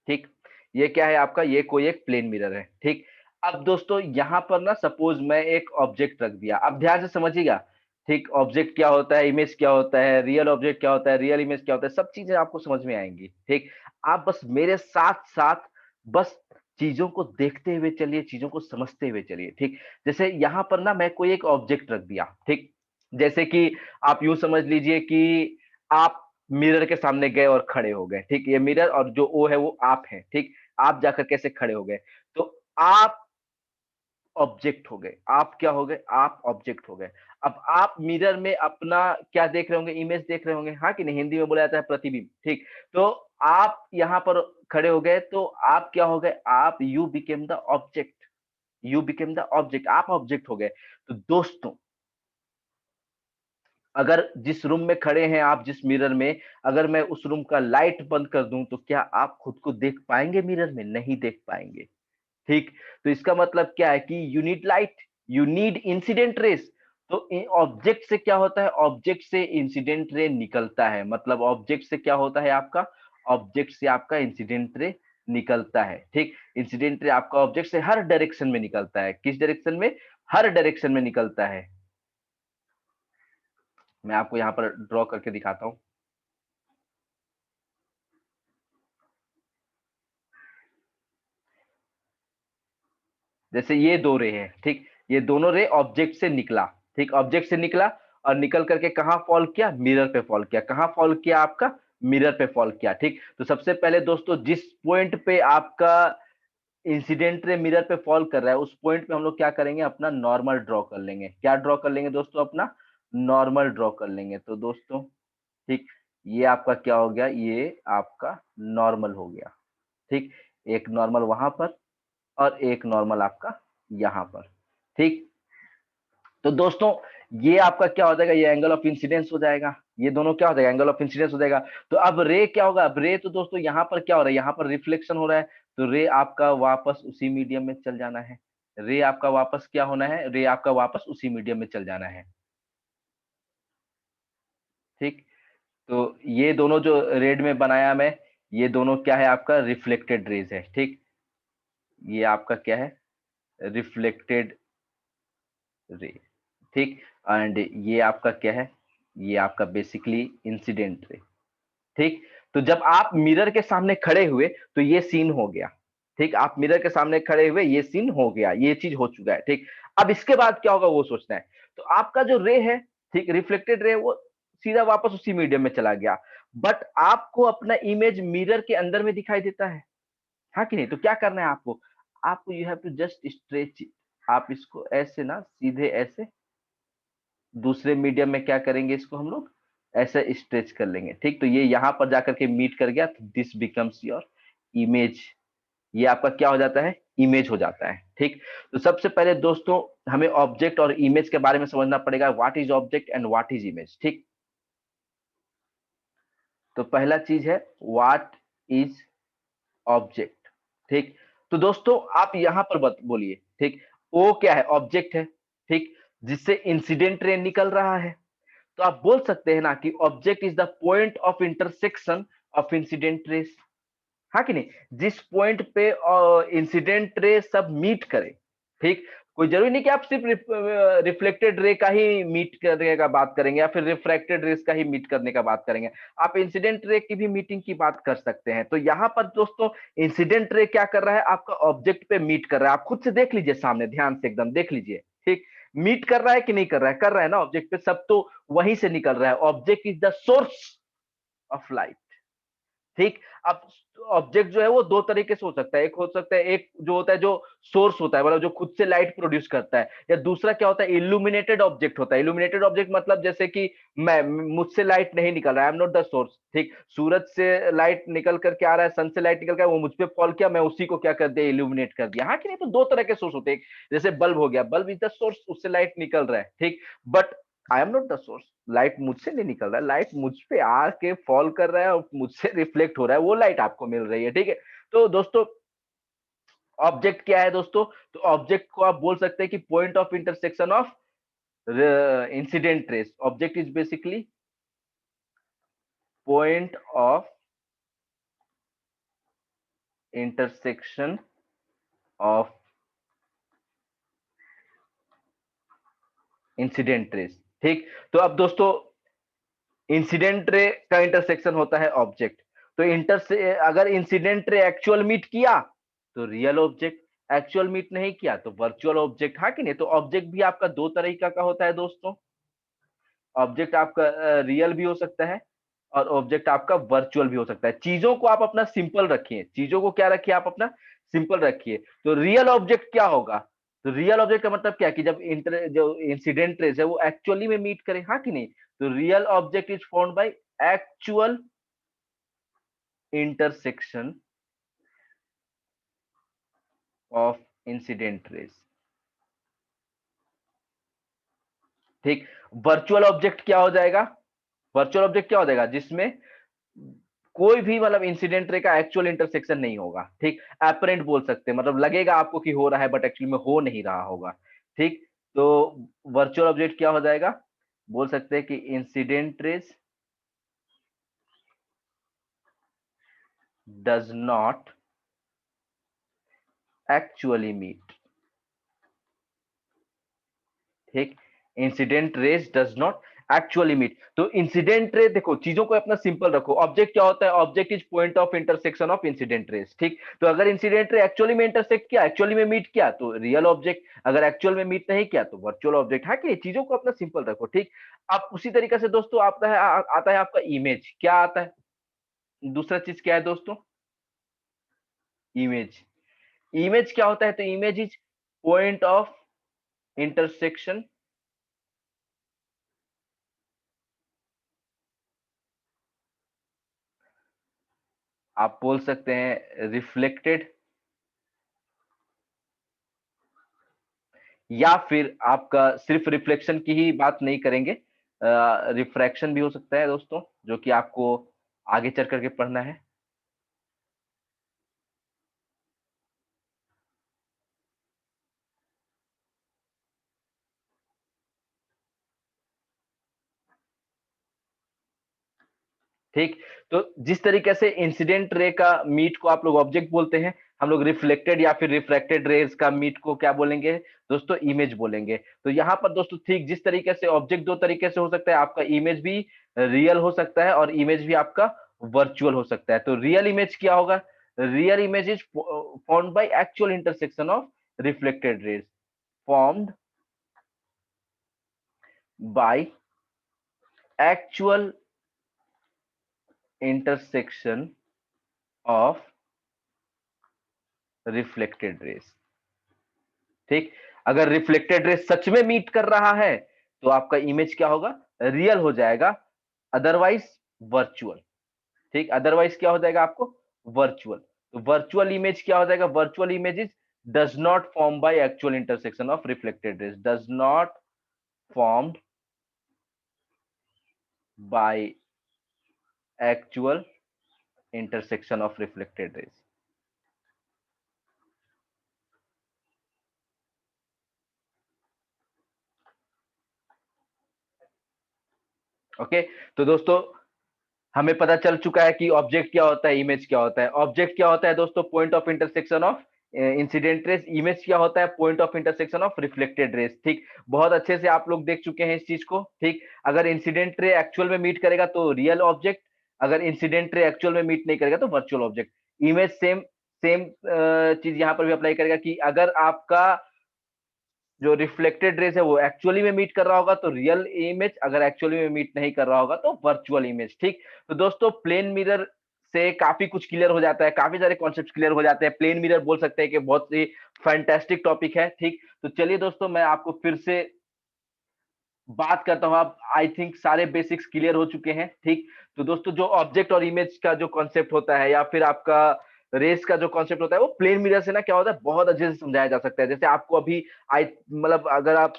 S1: ठीक, ये क्या है आपका, ये कोई एक प्लेन मिरर है। ठीक, अब दोस्तों यहाँ पर ना सपोज मैं एक ऑब्जेक्ट रख दिया, अब ध्यान से समझिएगा। ठीक, ऑब्जेक्ट क्या होता है, इमेज क्या होता है, रियल ऑब्जेक्ट क्या होता है, रियल इमेज क्या होता है, सब चीजें आपको समझ में आएंगी। ठीक, आप बस मेरे साथ साथ बस चीजों को देखते हुए चलिए, चीजों को समझते हुए चलिए। ठीक, जैसे यहाँ पर ना मैं कोई एक ऑब्जेक्ट रख दिया। ठीक, जैसे कि आप यूं समझ लीजिए कि आप मिरर के सामने गए और खड़े हो गए। ठीक, ये मिरर और जो ओ है वो आप हैं। ठीक, आप जाकर कैसे खड़े हो गए, तो आप ऑब्जेक्ट हो गए। आप क्या हो गए, आप ऑब्जेक्ट हो गए। अब आप मिरर में अपना क्या देख रहे होंगे, इमेज देख रहे होंगे, हाँ कि नहीं, हिंदी में बोला जाता है प्रतिबिंब। ठीक, तो आप यहाँ पर खड़े हो गए, तो आप क्या हो गए, आप you became the object. You became the object, आप ऑब्जेक्ट हो गए। तो दोस्तों, अगर जिस रूम में खड़े हैं आप, जिस मिरर में, अगर मैं उस रूम का लाइट बंद कर दूं, तो क्या आप खुद को देख पाएंगे मिरर में? नहीं देख पाएंगे। ठीक, तो इसका मतलब क्या है कि you need light, you need incident rays. तो ऑब्जेक्ट से क्या होता है, ऑब्जेक्ट से इंसिडेंट रे निकलता है। मतलब ऑब्जेक्ट से क्या होता है आपका, ऑब्जेक्ट से आपका इंसिडेंट रे निकलता है। ठीक, इंसिडेंट रे आपका ऑब्जेक्ट से हर डायरेक्शन में निकलता है। किस डायरेक्शन में? हर डायरेक्शन में निकलता है। मैं आपको यहाँ पर ड्रॉ करके दिखाता हूँ। जैसे ये दो रे हैं। ठीक, ये दोनों रे ऑब्जेक्ट से निकला। ठीक, ऑब्जेक्ट से निकला और निकल करके कहाँ फॉल किया, मिरर पे फॉल किया। कहाँ फॉल किया आपका, मिरर पे फॉल किया। ठीक, तो सबसे पहले दोस्तों जिस पॉइंट पे आपका इंसिडेंट रे मिरर पे फॉल कर रहा है, उस पॉइंट पे हम लोग क्या करेंगे, अपना नॉर्मल ड्रॉ कर लेंगे। क्या ड्रॉ कर लेंगे दोस्तों, अपना नॉर्मल ड्रॉ कर लेंगे। तो दोस्तों, ठीक, ये आपका क्या हो गया, ये आपका नॉर्मल हो गया। ठीक, एक नॉर्मल वहां पर और एक नॉर्मल आपका यहाँ पर। ठीक, तो दोस्तों ये आपका क्या हो जाएगा, ये एंगल ऑफ इंसिडेंस हो जाएगा। ये दोनों क्या हो जाएगा, एंगल ऑफ इंसिडेंस हो जाएगा। तो अब रे क्या होगा, अब रे तो दोस्तों यहाँ पर क्या हो रहा है, यहाँ पर रिफ्लेक्शन हो रहा है। तो रे आपका वापस उसी मीडियम में चल जाना है। रे आपका वापस क्या होना है, रे आपका वापस उसी मीडियम में चल जाना है। ठीक, तो ये दोनों जो रेड में बनाया मैं, ये दोनों क्या है, आपका रिफ्लेक्टेड रेज है। ठीक, ये आपका क्या है, रिफ्लेक्टेड रे। ठीक, एंड ये आपका क्या है, ये आपका बेसिकली इंसिडेंट रे। ठीक, तो जब आप मिरर के सामने खड़े हुए तो ये सीन हो गया। ठीक, आप मिरर के सामने खड़े हुए, ये सीन हो गया, ये चीज हो चुका है। ठीक, अब इसके बाद क्या होगा वो सोचना है। तो आपका जो रे है, ठीक, रिफ्लेक्टेड रे, वो सीधा वापस उसी मीडियम में चला गया। बट आपको अपना इमेज मिरर के अंदर में दिखाई देता है, हाँ कि नहीं? तो क्या करना है आपको, आपको you have to just stretch it. आप इसको ऐसे ना सीधे ऐसे दूसरे मीडियम में क्या करेंगे, इसको हम लोग ऐसे स्ट्रेच कर लेंगे। ठीक, तो ये यहां पर जाकर के मीट कर गया, तो दिस बिकम्स योर इमेज। ये आपका क्या हो जाता है, इमेज हो जाता है। ठीक, तो सबसे पहले दोस्तों हमें ऑब्जेक्ट और इमेज के बारे में समझना पड़ेगा, what is object and what is image. ठीक, तो पहला चीज है व्हाट इज ऑब्जेक्ट। ठीक, तो दोस्तों आप यहां पर बोलिए। ठीक, ओ क्या है, ऑब्जेक्ट है। ठीक, जिससे इंसिडेंट रे निकल रहा है। तो आप बोल सकते हैं ना कि object is the point of intersection of incident rays, हाँ कि नहीं? जिस पॉइंट पे इंसिडेंट रे सब मीट करे। ठीक, कोई जरूरी नहीं कि आप सिर्फ रिफ्लेक्टेड रे का ही मीट करने का बात करेंगे या फिर रिफ्रैक्टेड रेस का ही मीट करने का बात करेंगे। आप इंसिडेंट रे की भी मीटिंग की बात कर सकते हैं। तो यहाँ पर दोस्तों इंसिडेंट रे क्या कर रहा है, आपका ऑब्जेक्ट पे मीट कर रहा है। आप खुद से देख लीजिए, सामने ध्यान से एकदम देख लीजिए। ठीक, मीट कर रहा है कि नहीं कर रहा है, कर रहा है ना, ऑब्जेक्ट पे सब तो वहीं से निकल रहा है। Object is the source of light. ठीक, अब ऑब्जेक्ट जो है वो दो तरीके से हो सकता है। एक हो सकता है, एक जो होता है जो सोर्स होता है, मतलब जो खुद से लाइट प्रोड्यूस करता है, या दूसरा क्या होता है, इल्यूमिनेटेड ऑब्जेक्ट होता है। इल्यूमिनेटेड ऑब्जेक्ट मतलब जैसे कि मैं, मुझसे लाइट नहीं निकल रहा है, I am not the source. ठीक, सूरज से लाइट निकल करके आ रहा है, सन से लाइट निकल कर वो मुझ पे फॉल किया, मैं उसी को क्या कर दिया, इल्यूमिनेट कर दिया, हाँ कि नहीं? तो दो तरह के सोर्स होते हैं। जैसे बल्ब हो गया, बल्ब इज द सोर्स, उससे लाइट निकल रहा है। ठीक, but I am not the source. Light मुझसे नहीं निकल रहा है, लाइट मुझ पे आके फॉल कर रहा है और मुझसे रिफ्लेक्ट हो रहा है, वो लाइट आपको मिल रही है, ठीक है। तो दोस्तों ऑब्जेक्ट क्या है दोस्तों? तो ऑब्जेक्ट को आप बोल सकते हैं कि point of intersection of incident rays. Object is basically point of intersection of incident rays, ठीक। तो अब दोस्तों इंसिडेंट रे का इंटरसेक्शन होता है ऑब्जेक्ट। तो इंटर से अगर इंसिडेंट रे एक्चुअल मीट किया तो रियल ऑब्जेक्ट, एक्चुअल मीट नहीं किया तो वर्चुअल ऑब्जेक्ट, हाँ कि नहीं? तो ऑब्जेक्ट भी आपका दो तरीका का होता है दोस्तों। ऑब्जेक्ट आपका रियल भी हो सकता है और ऑब्जेक्ट आपका वर्चुअल भी हो सकता है। चीजों को आप अपना सिंपल रखिए, चीजों को क्या रखिए, आप अपना सिंपल रखिए। तो रियल ऑब्जेक्ट क्या होगा? तो रियल ऑब्जेक्ट का मतलब क्या कि जब जो इंसिडेंट रेस है वो एक्चुअली में मीट करे, हाँ कि नहीं? तो real object is found by actual intersection of incident rays, ठीक। वर्चुअल ऑब्जेक्ट क्या हो जाएगा? वर्चुअल ऑब्जेक्ट क्या हो जाएगा? जिसमें कोई भी मतलब इंसिडेंट रे का एक्चुअल इंटरसेक्शन नहीं होगा, ठीक। एपरेंट बोल सकते हैं, मतलब लगेगा आपको कि हो रहा है बट एक्चुअली में हो नहीं रहा होगा, ठीक। तो वर्चुअल ऑब्जेक्ट क्या हो जाएगा? बोल सकते हैं कि incident rays does not actually meet, ठीक। Incident rays does not actually meet. तो इंसिडेंट रे देखो, चीजों को अपना सिंपल रखो। ऑब्जेक्ट क्या होता है? Object is point of intersection of incident rays, ठीक। तो अगर इंसिडेंट रे एक्चुअली में इंटरसेक्ट किया, एक्चुअली में मीट किया तो रियल ऑब्जेक्ट, अगर एक्चुअल में मीट नहीं किया तो वर्चुअल ऑब्जेक्ट, है कि चीजों को अपना सिंपल रखो, ठीक। अब उसी तरीके से दोस्तों आता है आता है आपका इमेज। क्या आता है? दूसरा चीज क्या है दोस्तों? इमेज। इमेज क्या होता है? तो image is point of intersection, आप बोल सकते हैं रिफ्लेक्टेड, या फिर आपका सिर्फ रिफ्लेक्शन की ही बात नहीं करेंगे, रिफ्रैक्शन भी हो सकता है दोस्तों, जो कि आपको आगे चल करके पढ़ना है। ठीक। तो जिस तरीके से इंसिडेंट रे का मीट को आप लोग ऑब्जेक्ट बोलते हैं, हम लोग रिफ्लेक्टेड या फिर रिफ्रैक्टेड रेज का मीट को क्या बोलेंगे दोस्तों? इमेज बोलेंगे। तो यहाँ पर दोस्तों ठीक जिस तरीके से ऑब्जेक्ट दो तरीके से हो सकता है, आपका इमेज भी रियल हो सकता है और इमेज भी आपका वर्चुअल हो सकता है। तो रियल इमेज क्या होगा? Real image is formed by actual intersection of reflected rays, formed by actual intersection of reflected rays, ठीक। अगर रिफ्लेक्टेड रेस सच में मीट कर रहा है तो आपका इमेज क्या होगा? रियल हो जाएगा, अदरवाइज वर्चुअल, ठीक। अदरवाइज क्या हो जाएगा आपको? वर्चुअल। तो वर्चुअल इमेज क्या हो जाएगा? Virtual image is does not form by actual intersection of reflected rays, does not formed by actual intersection of reflected rays. Okay. तो दोस्तों हमें पता चल चुका है कि ऑब्जेक्ट क्या होता है, इमेज क्या होता है। ऑब्जेक्ट क्या होता है दोस्तों? Point of intersection of incident rays. Image क्या होता है? Point of intersection of reflected rays, ठीक। बहुत अच्छे से आप लोग देख चुके हैं इस चीज को, ठीक। अगर इंसिडेंट रे एक्चुअल में मीट करेगा तो रियल ऑब्जेक्ट, अगर इंसिडेंट रे एक्चुअल में मीट नहीं करेगा तो virtual object. Image same same चीज यहाँ पर भी अप्लाई करेगा कि अगर आपका जो रिफ्लेक्टेड रेस है वो एक्चुअली में मीट कर रहा होगा तो रियल इमेज, अगर एक्चुअली में मीट नहीं कर रहा होगा तो वर्चुअल इमेज, ठीक। तो दोस्तों प्लेन मिरर से काफी कुछ क्लियर हो जाता है, काफी सारे कॉन्सेप्ट क्लियर हो जाते हैं। प्लेन मिरर बोल सकते हैं कि बहुत ही फैंटास्टिक टॉपिक है, ठीक। तो चलिए दोस्तों मैं आपको फिर से बात करता हूँ। आप आई थिंक सारे बेसिक्स क्लियर हो चुके हैं, ठीक। तो दोस्तों जो ऑब्जेक्ट और इमेज का जो कॉन्सेप्ट होता है या फिर आपका रेस का जो कॉन्सेप्ट होता है वो प्लेन मिरर से ना क्या होता है बहुत अच्छे से समझाया जा सकता है। जैसे आपको अभी आई मतलब अगर आप,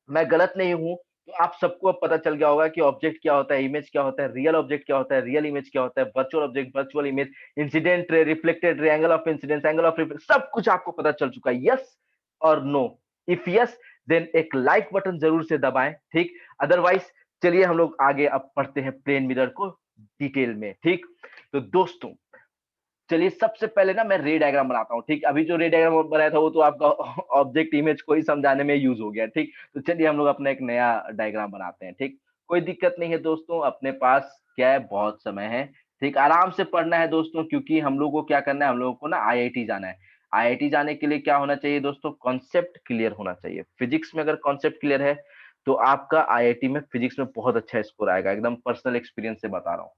S1: मैं गलत नहीं हूँ तो आप सबको अब पता चल गया होगा कि ऑब्जेक्ट क्या होता है, इमेज क्या होता है, रियल ऑब्जेक्ट क्या होता है, रियल इमेज क्या होता है, virtual object, virtual image, incident ray, reflected ray, angle of incidence, angle of reflection, सब कुछ आपको पता चल चुका है। यस और नो? इफ यस देन एक लाइक बटन जरूर से दबाएं, ठीक। अदरवाइज चलिए हम लोग आगे अब पढ़ते हैं प्लेन मिरर को डिटेल में, ठीक। तो दोस्तों चलिए सबसे पहले ना मैं रे डायग्राम बनाता हूँ, ठीक। अभी जो रे डायग्राम बनाया था वो तो आपका ऑब्जेक्ट इमेज को ही समझाने में यूज हो गया, ठीक। तो चलिए हम लोग अपना एक नया डायग्राम बनाते हैं, ठीक। कोई दिक्कत नहीं है दोस्तों, अपने पास क्या है, बहुत समय है, ठीक। आराम से पढ़ना है दोस्तों, क्योंकि हम लोग को क्या करना है, हम लोगों को ना आईआईटी जाना है। आईआईटी जाने के लिए क्या होना चाहिए दोस्तों, कॉन्सेप्ट क्लियर होना चाहिए। फिजिक्स में अगर कॉन्सेप्ट क्लियर है तो आपका आईआईटी में फिजिक्स में बहुत अच्छा स्कोर आएगा, एकदम पर्सनल एक्सपीरियंस से बता रहा हूँ।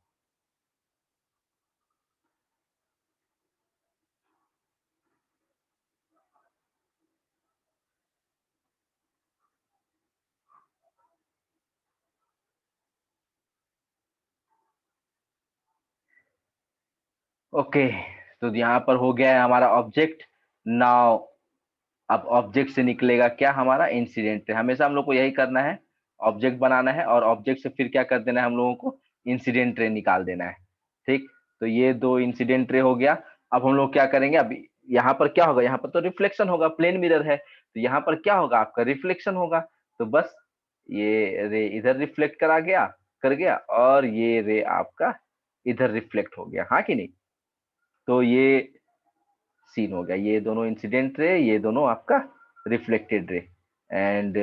S1: ओके, तो यहाँ पर हो गया है हमारा ऑब्जेक्ट। नाउ अब ऑब्जेक्ट से निकलेगा क्या, हमारा इंसिडेंट है। हमेशा हम लोग को यही करना है, ऑब्जेक्ट बनाना है और ऑब्जेक्ट से फिर क्या कर देना है, हम लोगों को इंसिडेंट रे निकाल देना है, ठीक। तो ये दो इंसिडेंट रे हो गया। अब हम लोग क्या करेंगे, अभी यहाँ पर क्या होगा, यहाँ पर तो रिफ्लेक्शन होगा, प्लेन मिरर है, तो यहाँ पर क्या होगा, आपका रिफ्लेक्शन होगा। तो बस ये रे इधर रिफ्लेक्ट करा गया, कर गया, और ये रे आपका इधर रिफ्लेक्ट हो गया, हाँ कि नहीं। तो ये सीन हो गया, ये दोनों इंसिडेंट रे, ये दोनों आपका रिफ्लेक्टेड रे, एंड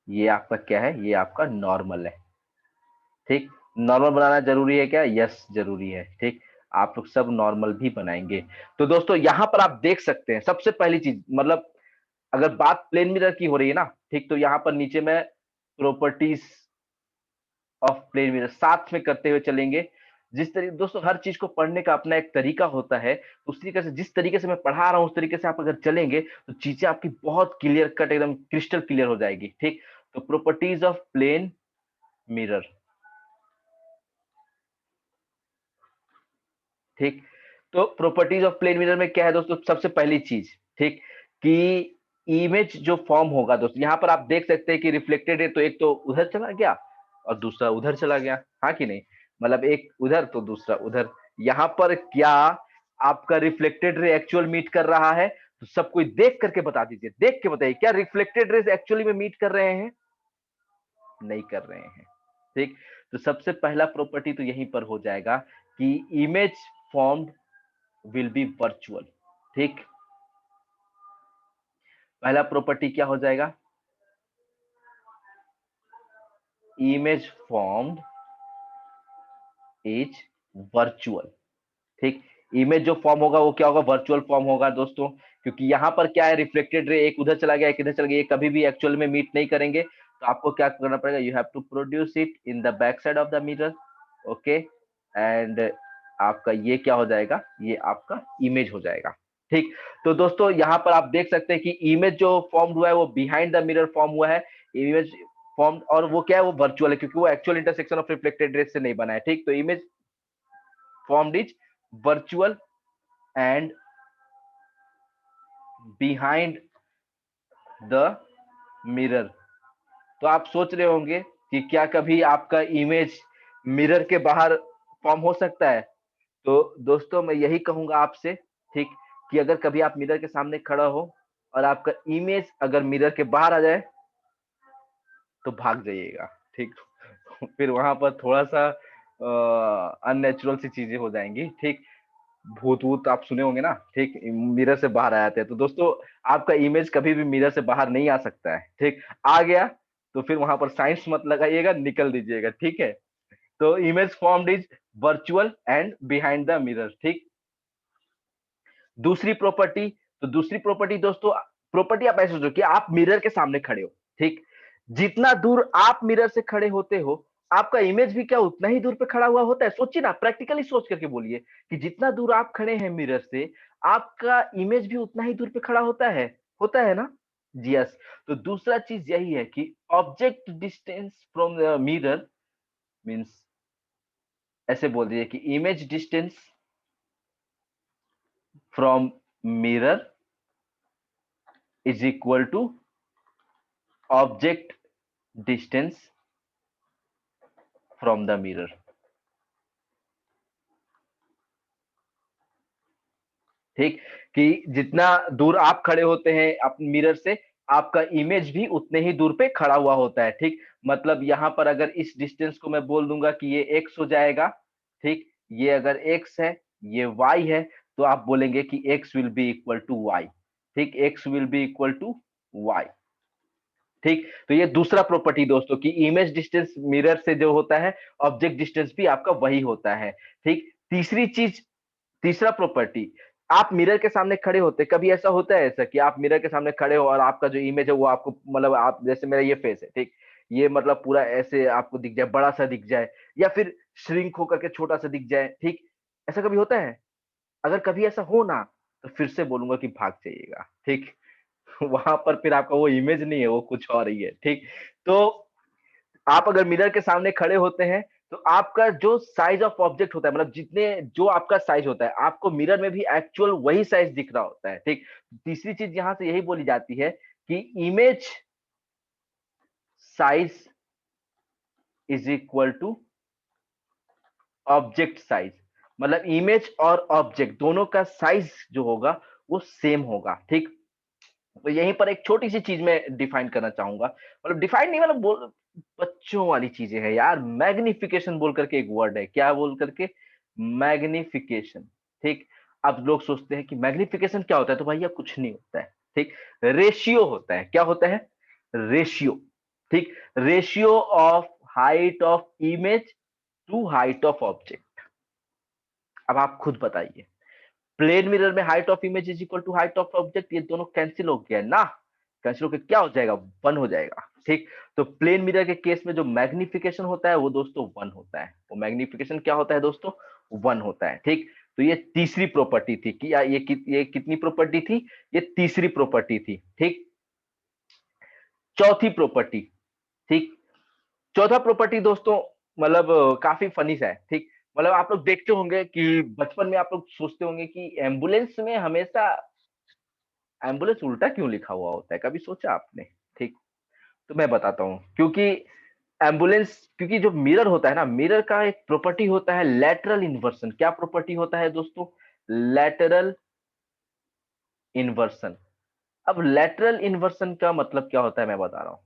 S1: ये आपका क्या है, ये आपका नॉर्मल है, ठीक। नॉर्मल बनाना जरूरी है क्या, यस जरूरी है, ठीक। आप लोग सब नॉर्मल भी बनाएंगे। तो दोस्तों यहाँ पर आप देख सकते हैं, सबसे पहली चीज मतलब अगर बात प्लेन मिरर की हो रही है ना, ठीक, तो यहाँ पर नीचे में प्रॉपर्टीज ऑफ प्लेन मिरर साथ में करते हुए चलेंगे। जिस तरीके दोस्तों हर चीज को पढ़ने का अपना एक तरीका होता है, उस तरीके से जिस तरीके से मैं पढ़ा रहा हूँ उस तरीके से आप अगर चलेंगे तो चीजें आपकी बहुत क्लियर कट एकदम क्रिस्टल क्लियर हो जाएगी, ठीक। तो प्रॉपर्टीज ऑफ प्लेन मिरर, ठीक। तो प्रॉपर्टीज ऑफ प्लेन मिरर में क्या है दोस्तों, सबसे पहली चीज, ठीक, कि इमेज जो फॉर्म होगा दोस्तों, यहाँ पर आप देख सकते हैं कि रिफ्लेक्टेड है तो एक तो उधर चला गया और दूसरा उधर चला गया, हाँ कि नहीं। मतलब एक उधर तो दूसरा उधर। यहाँ पर क्या आपका रिफ्लेक्टेड रे एक्चुअल मीट कर रहा है, तो सब कोई देख करके बता दीजिए, देख के बताइए क्या रिफ्लेक्टेड रेज एक्चुअली में मीट कर रहे हैं, नहीं कर रहे हैं, ठीक। तो सबसे पहला प्रॉपर्टी तो यहीं पर हो जाएगा कि image formed will be virtual, ठीक। पहला प्रॉपर्टी क्या हो जाएगा, इमेज फॉर्म्ड इज वर्चुअल, ठीक। इमेज जो फॉर्म होगा वो क्या होगा, वर्चुअल फॉर्म होगा दोस्तों, क्योंकि यहाँ पर क्या है, रिफ्लेक्टेड रे एक उधर चला गया एक इधर चला गया, ये कभी भी एक्चुअल में मीट नहीं करेंगे। तो आपको क्या करना पड़ेगा, you have to produce it in the back side of the mirror, okay. And आपका ये क्या हो जाएगा, ये आपका इमेज हो जाएगा, ठीक। तो दोस्तों यहाँ पर आप देख सकते हैं कि इमेज जो फॉर्म हुआ है वो बिहाइंड द मिरर फॉर्म हुआ है, इमेज फॉर्म, और वो क्या है, वो वर्चुअल है क्योंकि वो actual intersection of reflected raise से नहीं बना है, ठीक। तो image formed is virtual and behind the mirror. तो आप सोच रहे होंगे कि क्या कभी आपका इमेज मिरर के बाहर फॉर्म हो सकता है। तो दोस्तों मैं यही कहूंगा आपसे, ठीक, कि अगर कभी आप मिरर के सामने खड़ा हो और आपका इमेज अगर मिरर के बाहर आ जाए तो भाग जाइएगा, ठीक। फिर वहां पर थोड़ा सा अननेचुरल सी चीजें हो जाएंगी, ठीक। भूत वूत आप सुने होंगे ना, ठीक, मिरर से बाहर आ जाते हैं। तो दोस्तों आपका इमेज कभी भी मिरर से बाहर नहीं आ सकता है, ठीक। आ गया तो फिर वहां पर साइंस मत लगाइएगा, निकल दीजिएगा, ठीक है। तो image formed is virtual and behind the mirror, ठीक। दूसरी प्रॉपर्टी, तो दूसरी प्रॉपर्टी दोस्तों, प्रॉपर्टी आप ऐसे सोचो कि आप मिरर के सामने खड़े हो, ठीक। जितना दूर आप मिरर से खड़े होते हो आपका इमेज भी क्या उतना ही दूर पे खड़ा हुआ होता है। सोचिए ना, प्रैक्टिकली सोच करके बोलिए कि जितना दूर आप खड़े हैं मिरर से आपका इमेज भी उतना ही दूर पे खड़ा होता है ना। जी यस। तो दूसरा चीज यही है कि object distance from the mirror means, ऐसे बोल दीजिए कि image distance from mirror is equal to object distance from the mirror. ठीक, कि जितना दूर आप खड़े होते हैं अपने मिरर से, आपका इमेज भी उतने ही दूर पे खड़ा हुआ होता है। ठीक, मतलब यहाँ पर अगर इस डिस्टेंस को मैं बोल दूंगा कि ये x हो जाएगा। ठीक, ये अगर x है, ये y है, तो आप बोलेंगे कि x will be equal to y। ठीक, x will be equal to y। ठीक, तो ये दूसरा प्रॉपर्टी दोस्तों कि इमेज डिस्टेंस मिरर से जो होता है, ऑब्जेक्ट डिस्टेंस भी आपका वही होता है। ठीक, तीसरी चीज, तीसरा प्रॉपर्टी, आप मिरर के सामने खड़े होते, कभी ऐसा होता है ऐसा कि आप मिरर के सामने खड़े हो और आपका जो इमेज है वो आपको, मतलब आप जैसे मेरा ये फेस है, ठीक, ये मतलब पूरा ऐसे आपको दिख जाए, बड़ा सा दिख जाए, या फिर श्रिंक होकर के छोटा सा दिख जाए। ठीक, ऐसा कभी होता है? अगर कभी ऐसा हो ना, तो फिर से बोलूंगा कि भाग जाइएगा। ठीक, वहां पर फिर आपका वो इमेज नहीं है, वो कुछ और ही है। ठीक, तो आप अगर मिरर के सामने खड़े होते हैं, तो आपका जो साइज ऑफ ऑब्जेक्ट होता है, मतलब जितने जो आपका साइज होता है, आपको मिरर में भी एक्चुअल वही साइज दिख रहा होता है। ठीक, तीसरी चीज यहां से यही बोली जाती है कि image size is equal to object size. मतलब इमेज और ऑब्जेक्ट दोनों का साइज जो होगा वो सेम होगा। ठीक, तो यहीं पर एक छोटी सी चीज मैं डिफाइन करना चाहूंगा, मतलब डिफाइन नहीं, मतलब बोल, बच्चों वाली चीजें हैं यार। मैग्निफिकेशन बोल करके एक वर्ड है, क्या बोल करके? मैग्निफिकेशन। ठीक, अब लोग सोचते हैं कि मैग्निफिकेशन क्या होता है, तो भैया कुछ नहीं होता है। ठीक, रेशियो होता है। क्या होता है? रेशियो। ठीक, ratio of height of image to height of object. अब आप खुद बताइए, प्लेन मिरर में height of image is equal to height of object, ये दोनों कैंसिल हो गया ना? कैंसिल होकर क्या हो जाएगा? वन हो जाएगा। ठीक, तो प्लेन मिरर के केस में जो मैग्निफिकेशन होता है वो दोस्तों वन होता है। वो मैग्निफिकेशन क्या होता है दोस्तों? वन होता है। ठीक, तो ये तीसरी प्रॉपर्टी थी कि ये कितनी प्रॉपर्टी थी? ये तीसरी प्रॉपर्टी थी। ठीक, चौथी प्रॉपर्टी। ठीक, चौथा प्रॉपर्टी दोस्तों, मतलब काफी फनी सा है। ठीक, मतलब आप लोग देखते होंगे कि बचपन में आप लोग सोचते होंगे कि एम्बुलेंस में हमेशा एम्बुलेंस उल्टा क्यों लिखा हुआ होता है, कभी सोचा आपने? ठीक, तो मैं बताता हूँ, क्योंकि एम्बुलेंस, क्योंकि जो मिरर होता है ना, मिरर का एक प्रॉपर्टी होता है लैटरल इन्वर्सन। क्या प्रॉपर्टी होता है दोस्तों? Lateral inversion. अब लैटरल इन्वर्सन का मतलब क्या होता है, मैं बता रहा हूँ।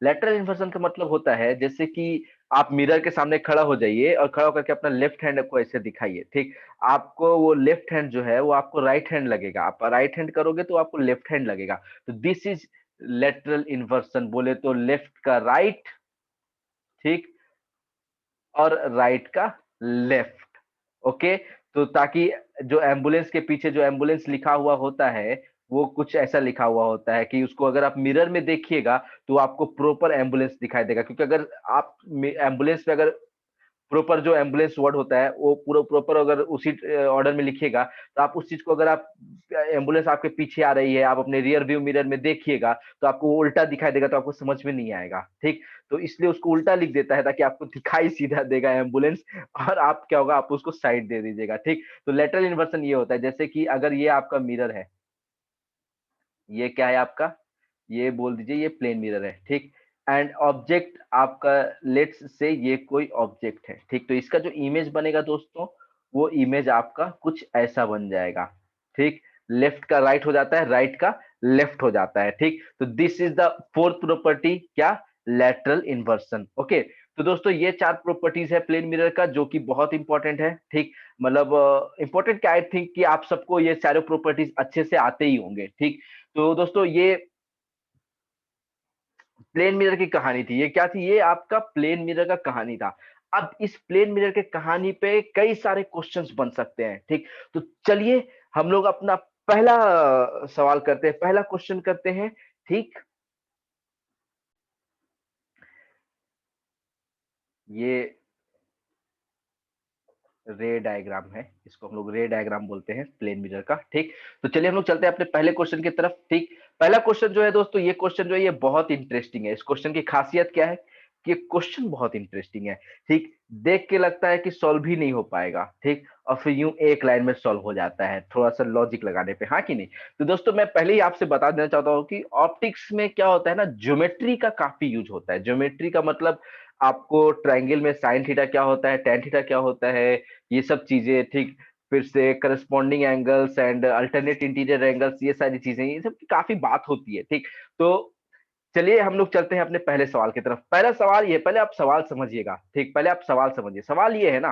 S1: लैटरल इन्वर्सन का मतलब होता है, जैसे कि आप मिरर के सामने खड़ा हो जाइए और खड़ा होकर के अपना लेफ्ट हैंड को ऐसे दिखाइए। ठीक, आपको वो लेफ्ट हैंड जो है वो आपको राइट हैंड लगेगा। आप राइट हैंड करोगे तो आपको लेफ्ट हैंड लगेगा। तो दिस इज लेटरल इन्वर्सन। बोले तो लेफ्ट का राइट, ठीक, और राइट का लेफ्ट। ओके, तो ताकि जो एम्बुलेंस के पीछे जो एम्बुलेंस लिखा हुआ होता है, वो कुछ ऐसा लिखा हुआ होता है कि उसको अगर आप मिरर में देखिएगा तो आपको प्रॉपर एम्बुलेंस दिखाई देगा। क्योंकि अगर आप एम्बुलेंस पे अगर प्रॉपर जो एम्बुलेंस वर्ड होता है वो पूरा प्रॉपर अगर उसी ऑर्डर में लिखिएगा, तो आप उस चीज को, अगर आप एम्बुलेंस आपके पीछे आ रही है, आप अपने रियर व्यू मिरर में देखिएगा, तो आपको वो उल्टा दिखाई देगा, तो आपको समझ में नहीं आएगा। ठीक, तो इसलिए उसको उल्टा लिख देता है ताकि आपको दिखाई सीधा देगा एम्बुलेंस, और आप क्या होगा, आप उसको साइड दे दीजिएगा। ठीक, तो लेटरल इन्वर्सन ये होता है, जैसे कि अगर ये आपका मिरर है, ये क्या है आपका, ये बोल दीजिए ये प्लेन मिरर है। ठीक, एंड ऑब्जेक्ट आपका, लेट्स से ये कोई ऑब्जेक्ट है। ठीक, तो इसका जो इमेज बनेगा दोस्तों, वो इमेज आपका कुछ ऐसा बन जाएगा। ठीक, लेफ्ट का राइट हो जाता है, राइट का लेफ्ट हो जाता है। ठीक, तो this is the fourth property, क्या? Lateral inversion. ओके, तो दोस्तों ये चार प्रॉपर्टीज है प्लेन मिरर का, जो कि बहुत इंपॉर्टेंट है। ठीक, मतलब इंपॉर्टेंट क्या, आई थिंक कि आप सबको ये सारे प्रॉपर्टीज अच्छे से आते ही होंगे। ठीक, तो दोस्तों ये प्लेन मिरर की कहानी थी। ये क्या थी? ये आपका प्लेन मिरर का कहानी था। अब इस प्लेन मिरर के कहानी पे कई सारे क्वेश्चंस बन सकते हैं। ठीक, तो चलिए हम लोग अपना पहला सवाल करते हैं, पहला क्वेश्चन करते हैं। ठीक, ये रे डायग्राम है, इसको हम लोग रे डायग्राम बोलते हैं प्लेन मिरर का। ठीक, तो चलिए हम लोग चलते हैं अपने पहले क्वेश्चन की तरफ। ठीक, पहला क्वेश्चन जो है दोस्तों, ये क्वेश्चन जो है ये बहुत इंटरेस्टिंग है। इस क्वेश्चन की खासियत क्या है कि क्वेश्चन बहुत इंटरेस्टिंग है। ठीक, देख के लगता है कि सॉल्व ही नहीं हो पाएगा। ठीक, और फिर यूं एक लाइन में सॉल्व हो जाता है थोड़ा सा लॉजिक लगाने पे, हाँ कि नहीं? तो दोस्तों मैं पहले ही आपसे बता देना चाहता हूँ कि ऑप्टिक्स में क्या होता है ना, ज्योमेट्री का काफी यूज होता है। ज्योमेट्री का मतलब आपको ट्रायंगल में साइन थीटा क्या होता है, tan थीटा क्या होता है, ये सब चीजें, ठीक। फिर से corresponding angles and alternate interior angles, ये सारी चीजें, ये सब की काफी बात होती है, ठीक। तो चलिए हम लोग चलते हैं अपने पहले सवाल की तरफ। पहला सवाल ये, पहले आप सवाल समझिएगा, ठीक। पहले आप सवाल समझिए। सवाल ये है ना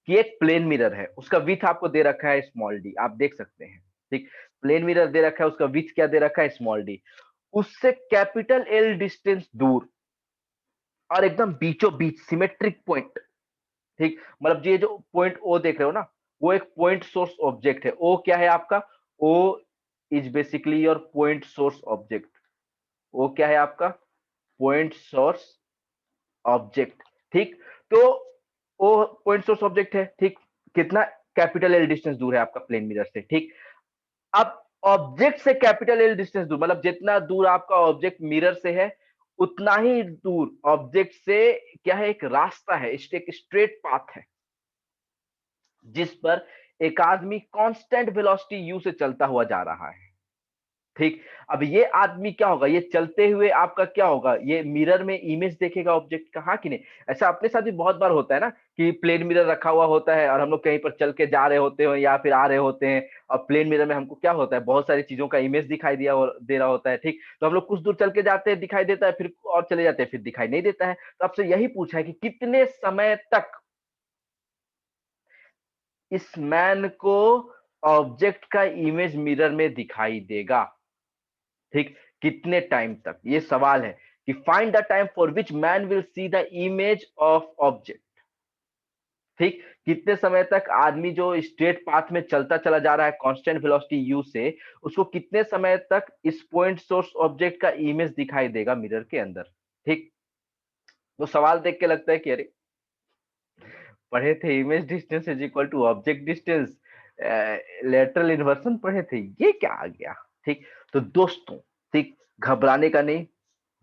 S1: कि एक प्लेन मिरर है, उसका विड्थ आपको दे रखा है स्मॉल डी, आप देख सकते हैं, ठीक। प्लेन मिरर दे रखा है, उसका विड्थ क्या दे रखा है, स्मॉल डी। उससे कैपिटल एल डिस्टेंस दूर और एकदम बीचों बीच सिमेट्रिक पॉइंट, ठीक। मतलब ये जो पॉइंट ओ देख रहे हो ना, वो एक पॉइंट सोर्स ऑब्जेक्ट है। ओ क्या है आपका? O is basically your point source object. O क्या है आपका? पॉइंट सोर्स ऑब्जेक्ट, ठीक। तो वो पॉइंट सोर्स ऑब्जेक्ट है, ठीक। कितना कैपिटल एल डिस्टेंस दूर है आपका प्लेन मिरर से, ठीक। अब ऑब्जेक्ट से कैपिटल एल डिस्टेंस दूर, मतलब जितना दूर आपका ऑब्जेक्ट मिरर से है, उतना ही दूर ऑब्जेक्ट से क्या है, एक रास्ता है, एक स्ट्रेट पाथ है, जिस पर एक आदमी कांस्टेंट वेलोसिटी यू से चलता हुआ जा रहा है, ठीक। अब ये आदमी क्या होगा, ये चलते हुए आपका क्या होगा, ये मिरर में इमेज देखेगा ऑब्जेक्ट का, हाँ कि नहीं? ऐसा अपने साथ भी बहुत बार होता है ना कि प्लेन मिरर रखा हुआ होता है और हम लोग कहीं पर चल के जा रहे होते हैं या फिर आ रहे होते हैं, और प्लेन मिरर में हमको क्या होता है, बहुत सारी चीजों का इमेज दिखाई दिया और दे रहा होता है, ठीक। तो हम लोग कुछ दूर चल के जाते हैं, दिखाई देता है, फिर और चले जाते हैं, फिर दिखाई नहीं देता है। तो आपसे यही पूछा है कि कितने समय तक इस मैन को ऑब्जेक्ट का इमेज मिरर में दिखाई देगा, ठीक। कितने टाइम तक, ये सवाल है कि find the time for which man will see the image of object, ठीक। कितने समय तक आदमी जो स्ट्रेट पाथ में चलता चला जा रहा है कांस्टेंट वेलोसिटी यू से, उसको कितने समय तक इस पॉइंट सोर्स ऑब्जेक्ट का इमेज दिखाई देगा मिरर के अंदर, ठीक। तो सवाल देख के लगता है कि अरे पढ़े थे image distance is equal to object distance, lateral inversion पढ़े थे, ये क्या आ गया, ठीक। तो दोस्तों, ठीक, घबराने का नहीं,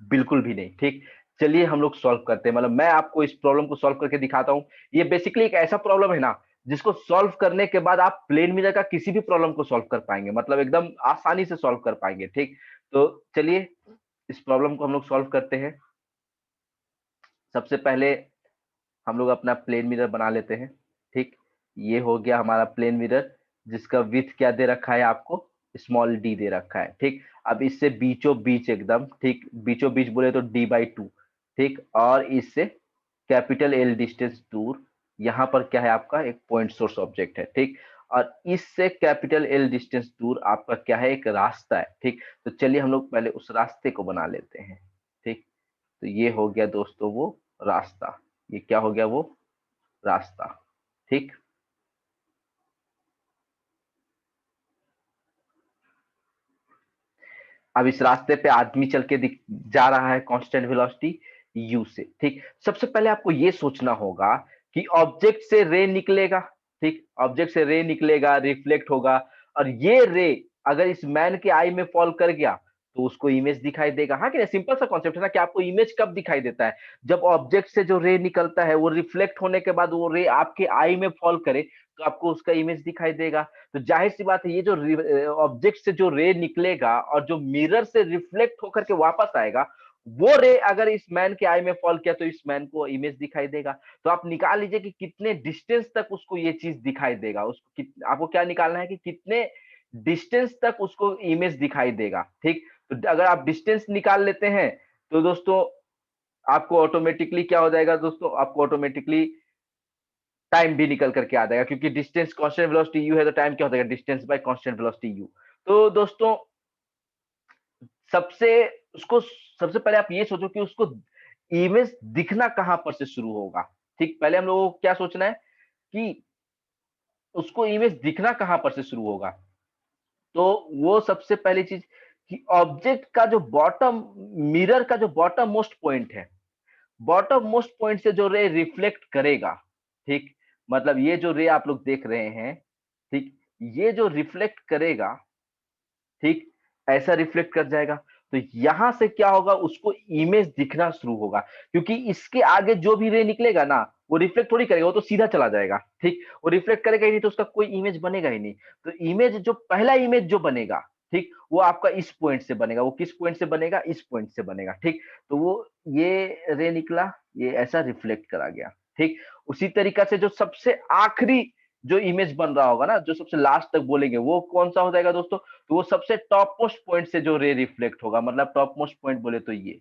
S1: बिल्कुल भी नहीं, ठीक। चलिए हम लोग सॉल्व करते हैं, मतलब मैं आपको इस प्रॉब्लम को सॉल्व करके दिखाता हूं। ये बेसिकली एक ऐसा प्रॉब्लम है ना जिसको सॉल्व करने के बाद आप प्लेन मिरर का किसी भी प्रॉब्लम को सॉल्व कर पाएंगे, मतलब एकदम आसानी से सॉल्व कर पाएंगे, ठीक। तो चलिए इस प्रॉब्लम को हम लोग सॉल्व करते हैं। सबसे पहले हम लोग अपना प्लेन मिरर बना लेते हैं, ठीक। ये हो गया हमारा प्लेन मिरर, जिसका विड्थ क्या दे रखा है आपको, स्मॉल डी दे रखा है, ठीक। अब इससे बीचों बीच एकदम, ठीक, बीचों बीच बोले तो d/2, ठीक। और इससे कैपिटल एल डिस्टेंस दूर, यहाँ पर क्या है आपका एक पॉइंट सोर्स ऑब्जेक्ट है, ठीक। और इससे कैपिटल एल डिस्टेंस दूर आपका क्या है, एक रास्ता है, ठीक। तो चलिए हम लोग पहले उस रास्ते को बना लेते हैं, ठीक। तो ये हो गया दोस्तों वो रास्ता, ये क्या हो गया, वो रास्ता, ठीक। अब इस रास्ते पे आदमी चल के जा रहा है कांस्टेंट वेलोसिटी यू से, ठीक। सबसे पहले आपको ये सोचना होगा कि ऑब्जेक्ट से रे निकलेगा, ठीक। ऑब्जेक्ट से रे निकलेगा, रिफ्लेक्ट होगा, और ये रे अगर इस मैन के आई में फॉल कर गया तो उसको इमेज दिखाई देगा, हाँ कि नहीं? सिंपल सा कॉन्सेप्ट है ना कि आपको इमेज कब दिखाई देता है, जब ऑब्जेक्ट से जो रे निकलता है वो रिफ्लेक्ट होने के बाद वो रे आपके आई में फॉल करे, तो आपको उसका इमेज दिखाई देगा। तो जाहिर सी बात है, ये जो ऑब्जेक्ट से जो रे निकलेगा और जो मिरर से रिफ्लेक्ट होकर के वापस आएगा, वो रे अगर इस मैन के आई में फॉल किया तो इस मैन को इमेज दिखाई देगा। तो आप निकाल लीजिए कि कितने डिस्टेंस तक उसको ये चीज दिखाई देगा, उसको आपको क्या निकालना है कि कितने डिस्टेंस तक उसको इमेज दिखाई देगा, ठीक। तो अगर आप डिस्टेंस निकाल लेते हैं तो दोस्तों आपको ऑटोमेटिकली क्या हो जाएगा, दोस्तों आपको ऑटोमेटिकली टाइम भी निकल करके आ जाएगा, क्योंकि डिस्टेंस कांस्टेंट वेलोसिटी यू है तो टाइम क्या हो जाएगा, distance by constant velocity you. तो दोस्तों सबसे उसको सबसे पहले आप ये सोचो कि उसको इमेज दिखना कहां पर से शुरू होगा, ठीक। पहले हम लोगों को क्या सोचना है कि उसको इमेज दिखना कहां पर से शुरू होगा। तो वो सबसे पहली चीज कि ऑब्जेक्ट का जो बॉटम, मिरर का जो बॉटम मोस्ट पॉइंट है, बॉटम मोस्ट पॉइंट से जो रे रिफ्लेक्ट करेगा, ठीक। मतलब ये जो रे आप लोग देख रहे हैं, ठीक, ये जो रिफ्लेक्ट करेगा, ठीक, ऐसा रिफ्लेक्ट कर जाएगा, तो यहां से क्या होगा, उसको इमेज दिखना शुरू होगा, क्योंकि इसके आगे जो भी रे निकलेगा ना, वो रिफ्लेक्ट थोड़ी करेगा, वो तो सीधा चला जाएगा, ठीक। वो रिफ्लेक्ट करेगा ही नहीं तो उसका कोई इमेज बनेगा ही नहीं। तो इमेज जो पहला इमेज जो बनेगा, ठीक, वो आपका इस पॉइंट से बनेगा। वो किस पॉइंट से बनेगा? इस पॉइंट से बनेगा, ठीक। तो वो ये रे निकला, ये ऐसा रिफ्लेक्ट करा गया, ठीक। उसी तरीका से जो सबसे आखिरी जो इमेज बन रहा होगा ना, जो सबसे लास्ट तक बोलेंगे, वो कौन सा हो जाएगा दोस्तों? तो वो सबसे टॉप मोस्ट पॉइंट से जो रे रिफ्लेक्ट होगा, मतलब टॉप मोस्ट पॉइंट बोले तो ये,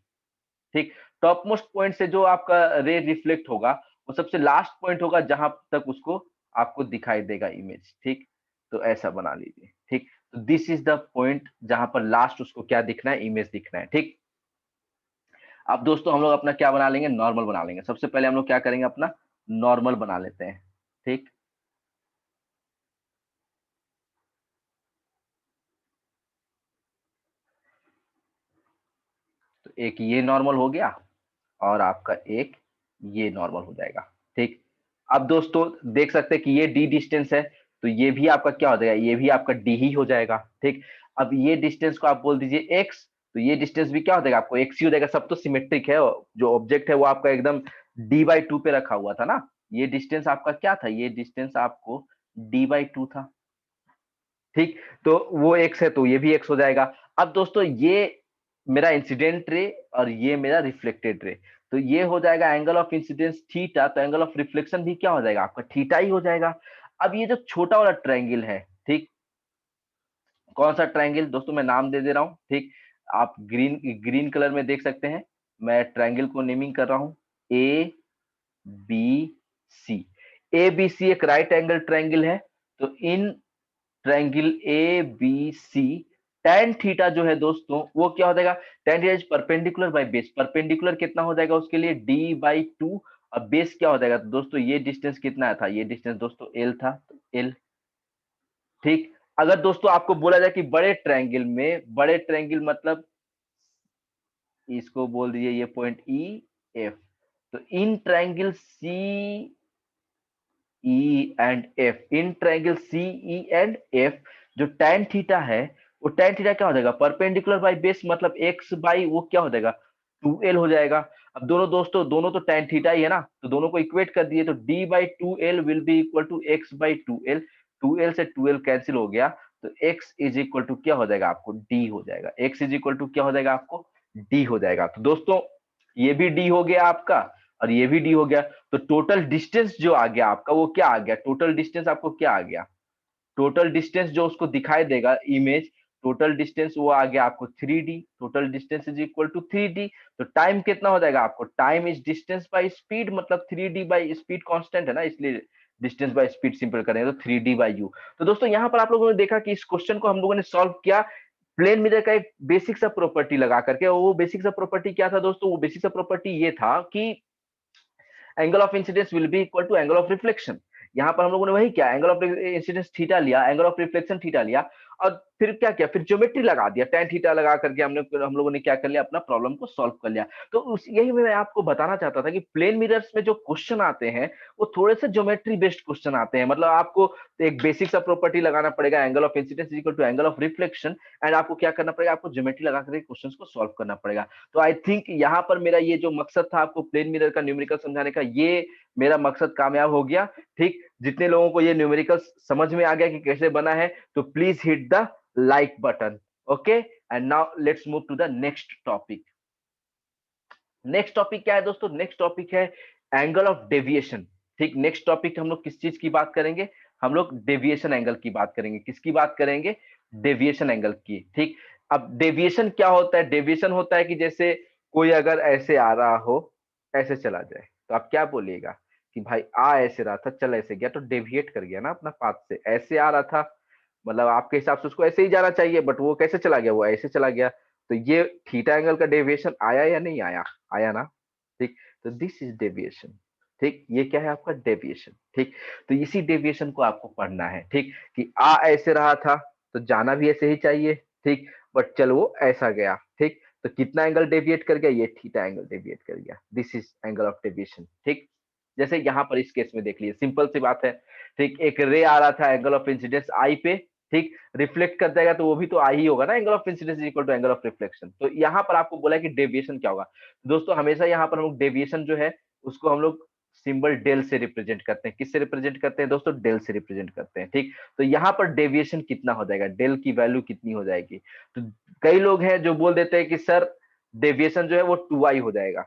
S1: ठीक। टॉप मोस्ट पॉइंट से जो आपका रे रिफ्लेक्ट होगा, वो सबसे लास्ट पॉइंट होगा जहां तक उसको आपको दिखाई देगा इमेज, ठीक। तो ऐसा बना लीजिए, ठीक। तो दिस इज द पॉइंट जहां पर लास्ट उसको क्या दिखना है? इमेज दिखना है, ठीक। अब दोस्तों हम लोग अपना क्या बना लेंगे? नॉर्मल बना लेंगे। सबसे पहले हम लोग क्या करेंगे? अपना नॉर्मल बना लेते हैं, ठीक। तो एक ये नॉर्मल हो गया और आपका एक ये नॉर्मल हो जाएगा, ठीक। अब दोस्तों देख सकते हैं कि ये डी डिस्टेंस है, तो ये भी आपका क्या हो जाएगा? ये भी आपका डी ही हो जाएगा, ठीक। अब ये डिस्टेंस को आप बोल दीजिए एक्स, तो ये डिस्टेंस भी क्या हो जाएगा? आपको एक्स ही हो जाएगा। सब तो सिमेट्रिक है, जो ऑब्जेक्ट है वो आपका एकदम डी बाई टू पे रखा हुआ था ना। ये डिस्टेंस आपका क्या था? ये डिस्टेंस आपको डी बाई टू था, ठीक। तो वो एक्स है तो ये भी एक्स हो जाएगा। अब दोस्तों ये मेरा इंसिडेंट रे और ये मेरा रिफ्लेक्टेड रे, तो ये हो जाएगा एंगल ऑफ इंसिडेंस थीटा, तो एंगल ऑफ रिफ्लेक्शन भी क्या हो जाएगा? आपका थीटा ही हो जाएगा। अब ये जो छोटा वाला ट्रायंगल है, ठीक, कौन सा ट्रायंगल दोस्तों? मैं नाम दे दे रहा हूँ, ठीक। आप ग्रीन ग्रीन कलर में देख सकते हैं। मैं ट्रायंगल को नेमिंग कर रहा हूँ ए बी सी। ए बी सी एक राइट एंगल ट्रायंगल है। तो in triangle A B C tan theta जो है दोस्तों, वो क्या हो जाएगा? tan theta is perpendicular by base. Perpendicular कितना हो जाएगा उसके लिए? d by two. और बेस क्या हो जाएगा? तो दोस्तों ये डिस्टेंस कितना था? ये डिस्टेंस दोस्तों l था, तो l, ठीक। अगर दोस्तों आपको बोला जाए कि बड़े ट्रायंगल में, बड़े ट्रायंगल मतलब इसको बोल दीजिए ये पॉइंट ई एफ। तो in triangle C E and F, in triangle C E and F, जो tan थीटा है, वो tan थीटा क्या हो जाएगा? परपेंडिकुलर बाय बेस, मतलब x बाई वो क्या हो जाएगा? 2l हो जाएगा। अब दोनों दोस्तों, दोनों तो tan थीटा ही है ना, तो दोनों को इक्वेट कर दिए, तो d by two L will be equal to x by two L. Two L से टू एल कैंसिल हो गया, तो x इज इक्वल टू क्या हो जाएगा? आपको d हो जाएगा। x इज इक्वल टू क्या हो जाएगा? आपको d हो जाएगा। तो दोस्तों ये भी d हो गया आपका और ये भी d हो गया। तो टोटल डिस्टेंस जो आ गया आपका, वो क्या आ गया? टोटल डिस्टेंस आपको क्या आ गया? टोटल डिस्टेंस जो उसको दिखाई देगा इमेज, टोटल डिस्टेंस वो आ गया आपको 3d। Total distance is equal to 3d। तो टाइम कितना हो जाएगा आपको? Time is distance by speed, मतलब 3d बाय स्पीड कांस्टेंट है ना, इसलिए डिस्टेंस बाय स्पीड सिंपल करेंगे तो 3d बाय u। तो दोस्तों यहाँ पर आप लोगों ने देखा कि इस क्वेश्चन को हम लोगों ने सॉल्व किया प्लेन मिरर का एक बेसिक सा प्रॉपर्टी लगा करके। वो बेसिक सा प्रॉपर्टी क्या था दोस्तों? वो बेसिक सा प्रॉपर्टी ये था कि angle of incidence will be equal to angle of reflection. यहाँ पर हम लोगों ने वही किया, एंगल ऑफ इंसिडेंस थीटा लिया, एंगल ऑफ रिफ्लेक्शन थीटा लिया, और फिर क्या किया? फिर ज्योमेट्री लगा दिया, tan थीटा लगा करके हम लोगों ने क्या कर लिया? अपना प्रॉब्लम को सॉल्व कर लिया। तो उस यही मैं आपको बताना चाहता था कि प्लेन मिरर्स में जो क्वेश्चन आते हैं, वो थोड़े से ज्योमेट्री बेस्ड क्वेश्चन आते हैं। मतलब आपको एक बेसिक सा प्रॉपर्टी लगाना पड़ेगा, angle of incidence is equal to angle of reflection, and आपको क्या करना पड़ेगा? आपको ज्योमेट्री लगा करके क्वेश्चन को सॉल्व करना पड़ेगा। तो आई थिंक यहाँ पर मेरा ये जो मकसद था आपको प्लेन मिरर का न्यूमेरिकल समझाने का, ये मेरा मकसद कामयाब हो गया, ठीक। जितने लोगों को ये न्यूमेरिकल समझ में आ गया कि कैसे बना है, तो please hit the like button. Okay, and now let's move to the next topic. Next topic क्या है दोस्तों? नेक्स्ट टॉपिक है एंगल ऑफ डेविएशन, ठीक। नेक्स्ट टॉपिक हम लोग किस चीज की बात करेंगे? हम लोग डेविएशन एंगल की बात करेंगे। किसकी बात करेंगे? डेविएशन एंगल की, ठीक। अब डेविएशन क्या होता है? डेविएशन होता है कि जैसे कोई अगर ऐसे आ रहा हो, ऐसे चला जाए, तो आप क्या बोलिएगा? कि भाई आ ऐसे रहा था, चल ऐसे गया, तो डेविएट कर गया ना अपना पाथ से। ऐसे आ रहा था, मतलब आपके हिसाब से उसको ऐसे ही जाना चाहिए, बट वो कैसे चला गया? वो ऐसे चला गया। तो ये थीटा एंगल का डेविएशन आया या नहीं आया? आया ना, ठीक। तो दिस इज डेविएशन, ठीक। ये क्या है? आपका डेविएशन, ठीक। तो इसी डेविएशन को आपको पढ़ना है, ठीक। कि आ ऐसे रहा था, तो जाना भी ऐसे ही चाहिए, ठीक। बट चलो वो ऐसा गया, ठीक। तो कितना एंगल डेविएट कर गया? ये थीटा एंगल डेविएट कर गया। This is angle of deviation, ठीक। जैसे यहाँ पर इस केस में देख लीजिए, सिंपल सी बात है, ठीक। एक रे आ रहा था एंगल ऑफ इंसिडेंस आई पे, ठीक। रिफ्लेक्ट कर देगा तो वो भी तो आई ही होगा ना। Angle of incidence is equal to angle of reflection. तो यहाँ पर आपको बोला है कि डेविएशन क्या होगा। दोस्तों हमेशा यहाँ पर हम लोग डेविएशन जो है उसको हम लोग सिंबल डेल से रिप्रेजेंट करते हैं। किससे रिप्रेजेंट करते हैं दोस्तों? डेल से रिप्रेजेंट करते हैं। ठीक, तो यहाँ पर डेविएशन कितना हो जाएगा, डेल की वैल्यू कितनी हो जाएगी? तो कई लोग हैं जो बोल देते हैं कि सर डेविएशन जो है वो 2i हो जाएगा।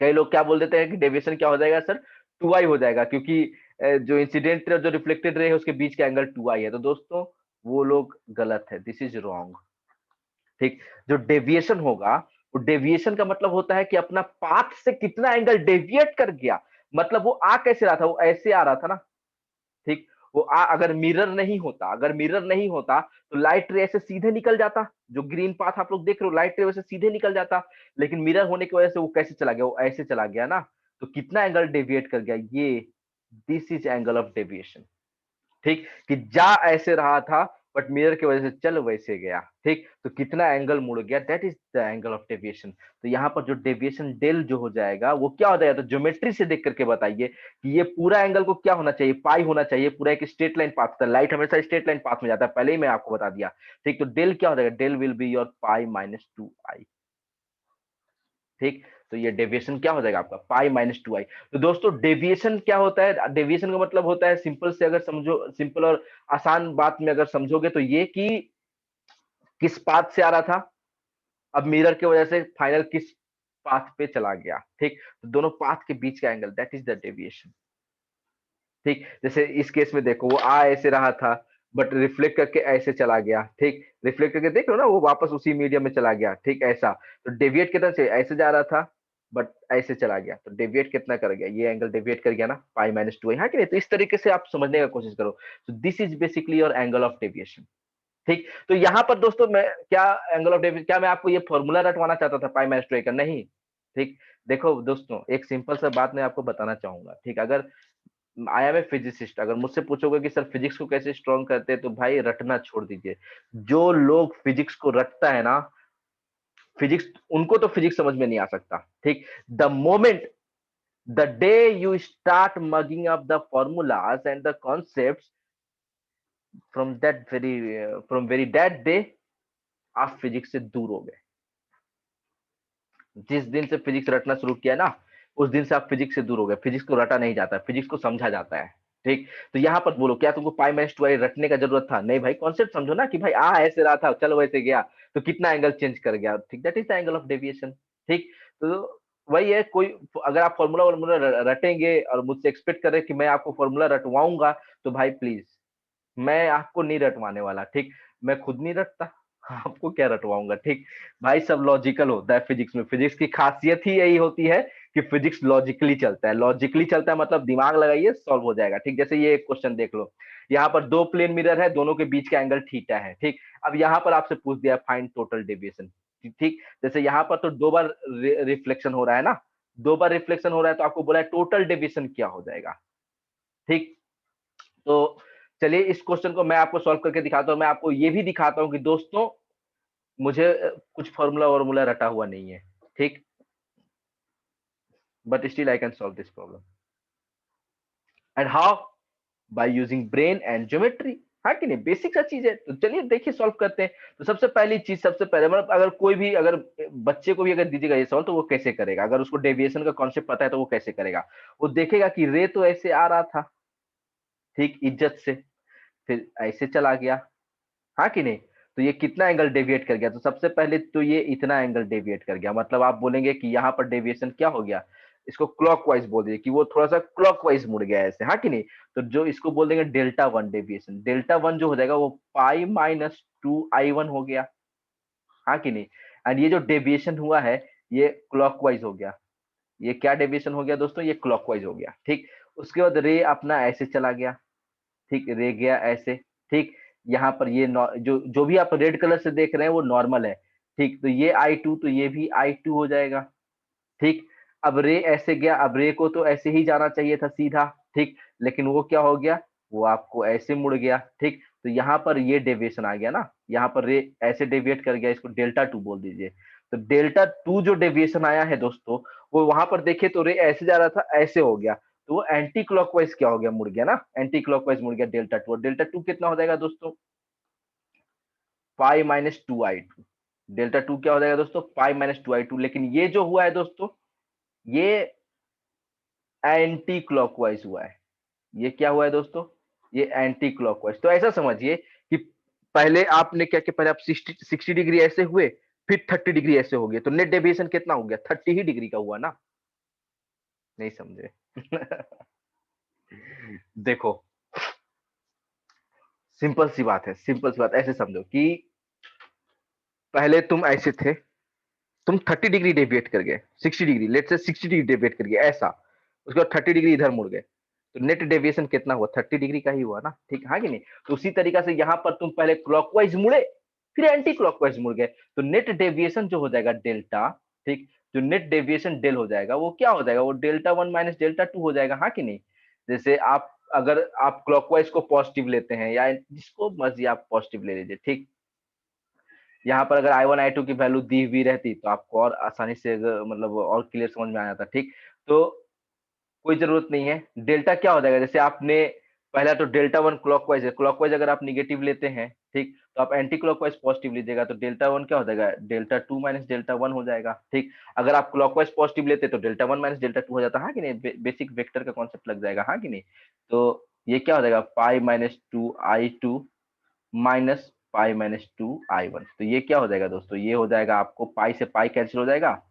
S1: कई लोग क्या बोल देते हैं कि डेविएशन क्या हो जाएगा सर? 2i हो जाएगा, क्योंकि जो इंसिडेंट और जो रिफ्लेक्टेड रे है उसके बीच का एंगल 2i है। तो दोस्तों वो लोग गलत है, दिस इज रॉन्ग। ठीक, जो डेविएशन होगा, वो डेविएशन का मतलब होता है कि अपना पाथ से कितना एंगल डेविएट कर गया। मतलब वो आ कैसे रहा था, वो ऐसे आ रहा था ना। ठीक, वो अगर मिरर नहीं होता, अगर मिरर नहीं होता तो लाइट रे ऐसे सीधे निकल जाता। जो ग्रीन पाथ आप लोग देख रहे हो, लाइट रे वैसे सीधे निकल जाता। लेकिन मिरर होने की वजह से वो कैसे चला गया, वो ऐसे चला गया ना। तो कितना एंगल डेविएट कर गया ये, this is angle of deviation. ठीक, कि जा ऐसे रहा था बट मिरर की वजह से चल वैसे गया। ठीक, तो कितना एंगल मुड़ गया, that is the angle of deviation. तो यहाँ पर जो डेविएशन डेल जो हो जाएगा वो क्या हो जाएगा? तो ज्योमेट्री से देख करके बताइए कि ये पूरा एंगल को क्या होना चाहिए, पाई होना चाहिए। पूरा एक स्ट्रेट लाइन पाथ था, लाइट हमेशा स्ट्रेट लाइन पाथ में जाता है, पहले ही मैं आपको बता दिया। ठीक, तो डेल क्या हो जाएगा? Del will be your pi minus 2i। ठीक, तो ये डेविएशन क्या हो जाएगा आपका? Pi minus 2i। तो दोस्तों डेविएशन क्या होता है? डेविएशन का मतलब होता है, सिंपल से अगर समझो, सिंपल और आसान बात में अगर समझोगे तो ये कि किस पाथ से आ रहा था, अब मिरर की वजह से फाइनल किस पाथ पे चला गया। ठीक, तो दोनों पाथ के बीच का angle, that is the deviation. ठीक, जैसे इस केस में देखो, वो आ ऐसे रहा था बट रिफ्लेक्ट करके ऐसे चला गया। ठीक, रिफ्लेक्ट करके देख लो ना, वो वापस उसी मीडियम में चला गया। ठीक, ऐसा तो डेविएट कितना से ऐसे जा रहा था बट ऐसे चला गया, तो डेविएट कितना कर गया? ये एंगल डेविएट कर गया ना, पाई माइनस 2i। हाँ कि नहीं? तो इस तरीके से आप समझने का कोशिश करो। तो this is basically your angle of deviation. ठीक, तो यहाँ पर दोस्तों मैं क्या, एंगल ऑफ डेविएशन क्या मैं आपको ये फॉर्मूला रटवाना चाहता था पाई माइनस 2i का? नहीं। ठीक, देखो दोस्तों एक सिंपल सा बात मैं आपको बताना चाहूंगा। ठीक, अगर आई एम ए फिजिसिस्ट, अगर मुझसे पूछोगे कि सर फिजिक्स को कैसे स्ट्रॉन्ग करते हैं, तो भाई रटना छोड़ दीजिए। जो लोग फिजिक्स को रटता है ना, फिजिक्स उनको तो फिजिक्स समझ में नहीं आ सकता। ठीक, the moment, the day you start mugging up the formulas and the concepts, from very that day आप फिजिक्स से दूर हो गए। जिस दिन से फिजिक्स रटना शुरू किया ना, उस दिन से आप फिजिक्स से दूर हो गए। फिजिक्स को रटा नहीं जाता, फिजिक्स को समझा जाता है। ठीक, तो यहाँ पर बोलो क्या तुमको पाई माइनस 2i रटने का जरूरत था? नहीं भाई, कॉन्सेप्ट समझो ना कि भाई आ ऐसे रहा था, चलो वैसे गया, तो कितना एंगल चेंज कर गया। ठीक, that is the angle of deviation. ठीक, तो वही है, कोई अगर आप फॉर्मूला वॉर्मूला रटेंगे और मुझसे एक्सपेक्ट कर रहे हैं कि मैं आपको फॉर्मूला रटवाऊंगा, तो भाई प्लीज, मैं आपको नहीं रटवाने वाला। ठीक, मैं खुद नहीं रटता, आपको क्या रटवाऊंगा। ठीक, भाई सब लॉजिकल होता है फिजिक्स में। फिजिक्स की खासियत ही यही होती है कि फिजिक्स लॉजिकली चलता है। लॉजिकली चलता है मतलब दिमाग लगाइए, सॉल्व हो जाएगा। ठीक, जैसे ये एक क्वेश्चन देख लो, यहाँ पर दो प्लेन मिरर है, दोनों के बीच का एंगल थीटा है। ठीक, अब यहाँ पर आपसे पूछ दिया फाइंड टोटल डेविएशन। ठीक, जैसे यहाँ पर तो दो बार रिफ्लेक्शन हो रहा है ना, दो बार रिफ्लेक्शन हो रहा है, तो आपको बोला है टोटल डेविएशन क्या हो जाएगा। ठीक, तो चलिए इस क्वेश्चन को मैं आपको सॉल्व करके दिखाता हूँ। मैं आपको ये भी दिखाता हूँ कि दोस्तों मुझे कुछ फॉर्मूला वॉर्मूला रटा हुआ नहीं है। ठीक, but still I can solve this problem. And how? By using brain and geometry. हाँ कि नहीं? बेसिक सा चीज है। तो चलिए देखिए सॉल्व करते हैं। तो सबसे पहली चीज, सबसे पहले मतलब अगर कोई भी, अगर बच्चे को भी अगर दीजिएगा ये सॉल्व, तो वो कैसे करेगा? अगर उसको डेविएशन का कॉन्सेप्ट पता है तो वो कैसे करेगा? वो देखेगा कि रे तो ऐसे आ रहा था, ठीक, इज्जत से, फिर ऐसे चला गया। हाँ कि नहीं? तो ये कितना एंगल डेविएट कर गया? तो सबसे पहले तो ये इतना एंगल डेविएट कर गया। मतलब आप बोलेंगे कि यहाँ पर डेविएशन क्या हो गया, इसको क्लॉकवाइज बोल दीजिए कि वो थोड़ा सा क्लॉकवाइज मुड़ गया ऐसे। हाँ कि नहीं? तो जो इसको बोल देंगे delta one deviation. Delta one जो हो जाएगा वो पाई माइनस 2i1 हो गया। हाँ कि नहीं? एंड ये जो डेविएशन हुआ है ये क्लॉकवाइज हो गया। ये क्या डेविएशन हो गया दोस्तों? ये क्लॉकवाइज हो गया। ठीक, उसके बाद रे अपना ऐसे चला गया। ठीक, रे गया ऐसे। ठीक, यहाँ पर ये जो जो भी आप रेड कलर से देख रहे हैं वो नॉर्मल है। ठीक, तो ये I2, तो ये भी I2 हो जाएगा। ठीक, अब रे ऐसे गया, अब रे को तो ऐसे ही जाना चाहिए था सीधा। ठीक, लेकिन वो क्या हो गया, वो आपको ऐसे मुड़ गया। ठीक, तो यहाँ पर ये डेविएशन आ गया ना, यहाँ पर रे ऐसे डेविएट कर गया, इसको डेल्टा टू बोल दीजिए। तो डेल्टा टू जो डेविएशन आया है दोस्तों, वो वहां पर देखिए तो रे ऐसे जा रहा था, ऐसे हो गया, तो वो एंटी क्लॉकवाइज क्या हो गया, मुड़ गया ना, एंटी क्लॉकवाइज मुड़ गया डेल्टा टू। और डेल्टा टू कितना हो जाएगा दोस्तों? Pi minus 2i2। Delta two क्या हो जाएगा दोस्तों? Pi minus 2i2। लेकिन ये जो हुआ है दोस्तों, ये एंटी क्लॉकवाइज हुआ है। ये क्या हुआ है दोस्तों? ये एंटी क्लॉकवाइज। तो ऐसा समझिए कि पहले आपने क्या किया, पहले आप 60 डिग्री ऐसे हुए, फिर 30 डिग्री ऐसे हो गए, तो नेट डेविएशन कितना हो गया? 30 ही डिग्री का हुआ ना? नहीं समझे? देखो, सिंपल सी बात है, सिंपल सी बात। ऐसे समझो कि पहले तुम ऐसे थे, तुम 30 डिग्री डेविएट कर गए, 60 degree, let's say 60 degree deviate कर गए ऐसा, उसके बाद 30 डिग्री इधर मुड़ गए, तो नेट डेविएशन कितना हुआ? 30 डिग्री का ही हुआ ना? ठीक है कि नहीं? तो उसी तरीका से यहाँ पर तुम पहले क्लॉकवाइज मुड़े, फिर एंटी क्लॉकवाइज मुड़ गए, तो नेट डेविएशन जो हो जाएगा डेल्टा, ठीक, जो नेट डेविएशन डेल हो जाएगा वो क्या हो जाएगा? वो डेल्टा 1 माइनस डेल्टा 2 हो जाएगा, हाँ कि नहीं? जैसे आप अगर आप क्लॉकवाइज को पॉजिटिव लेते हैं या जिसको मर्जी आप पॉजिटिव ले लीजिए, ठीक, यहाँ पर अगर I1 I2 की वैल्यू दी हुई रहती तो आपको और आसानी से मतलब और क्लियर समझ में आ जाता, ठीक। तो कोई जरूरत नहीं है। डेल्टा क्या हो जाएगा? जैसे आपने पहला तो डेल्टा 1 क्लॉकवाइज है, क्लॉकवाइज अगर आप निगेटिव लेते हैं, ठीक, तो आप एंटी क्लॉकवाइज पॉजिटिव लीजिएगा, तो डेल्टा 1 क्या हो जाएगा? डेल्टा 2 माइनस डेल्टा 1 हो जाएगा, ठीक। अगर आप क्लॉकवाइज पॉजिटिव लेते तो डेल्टा 1 माइनस डेल्टा 2 हो जाता, हाँ कि नहीं? बेसिक वेक्टर का कॉन्सेप्ट लग जाएगा, हाँ कि नहीं? तो ये क्या हो जाएगा? Pi minus 2 I2 minus pi minus 2 I1। तो ये क्या हो जाएगा दोस्तों? ये हो जाएगा आपको, पाई से पाई कैंसिल हो जाएगा,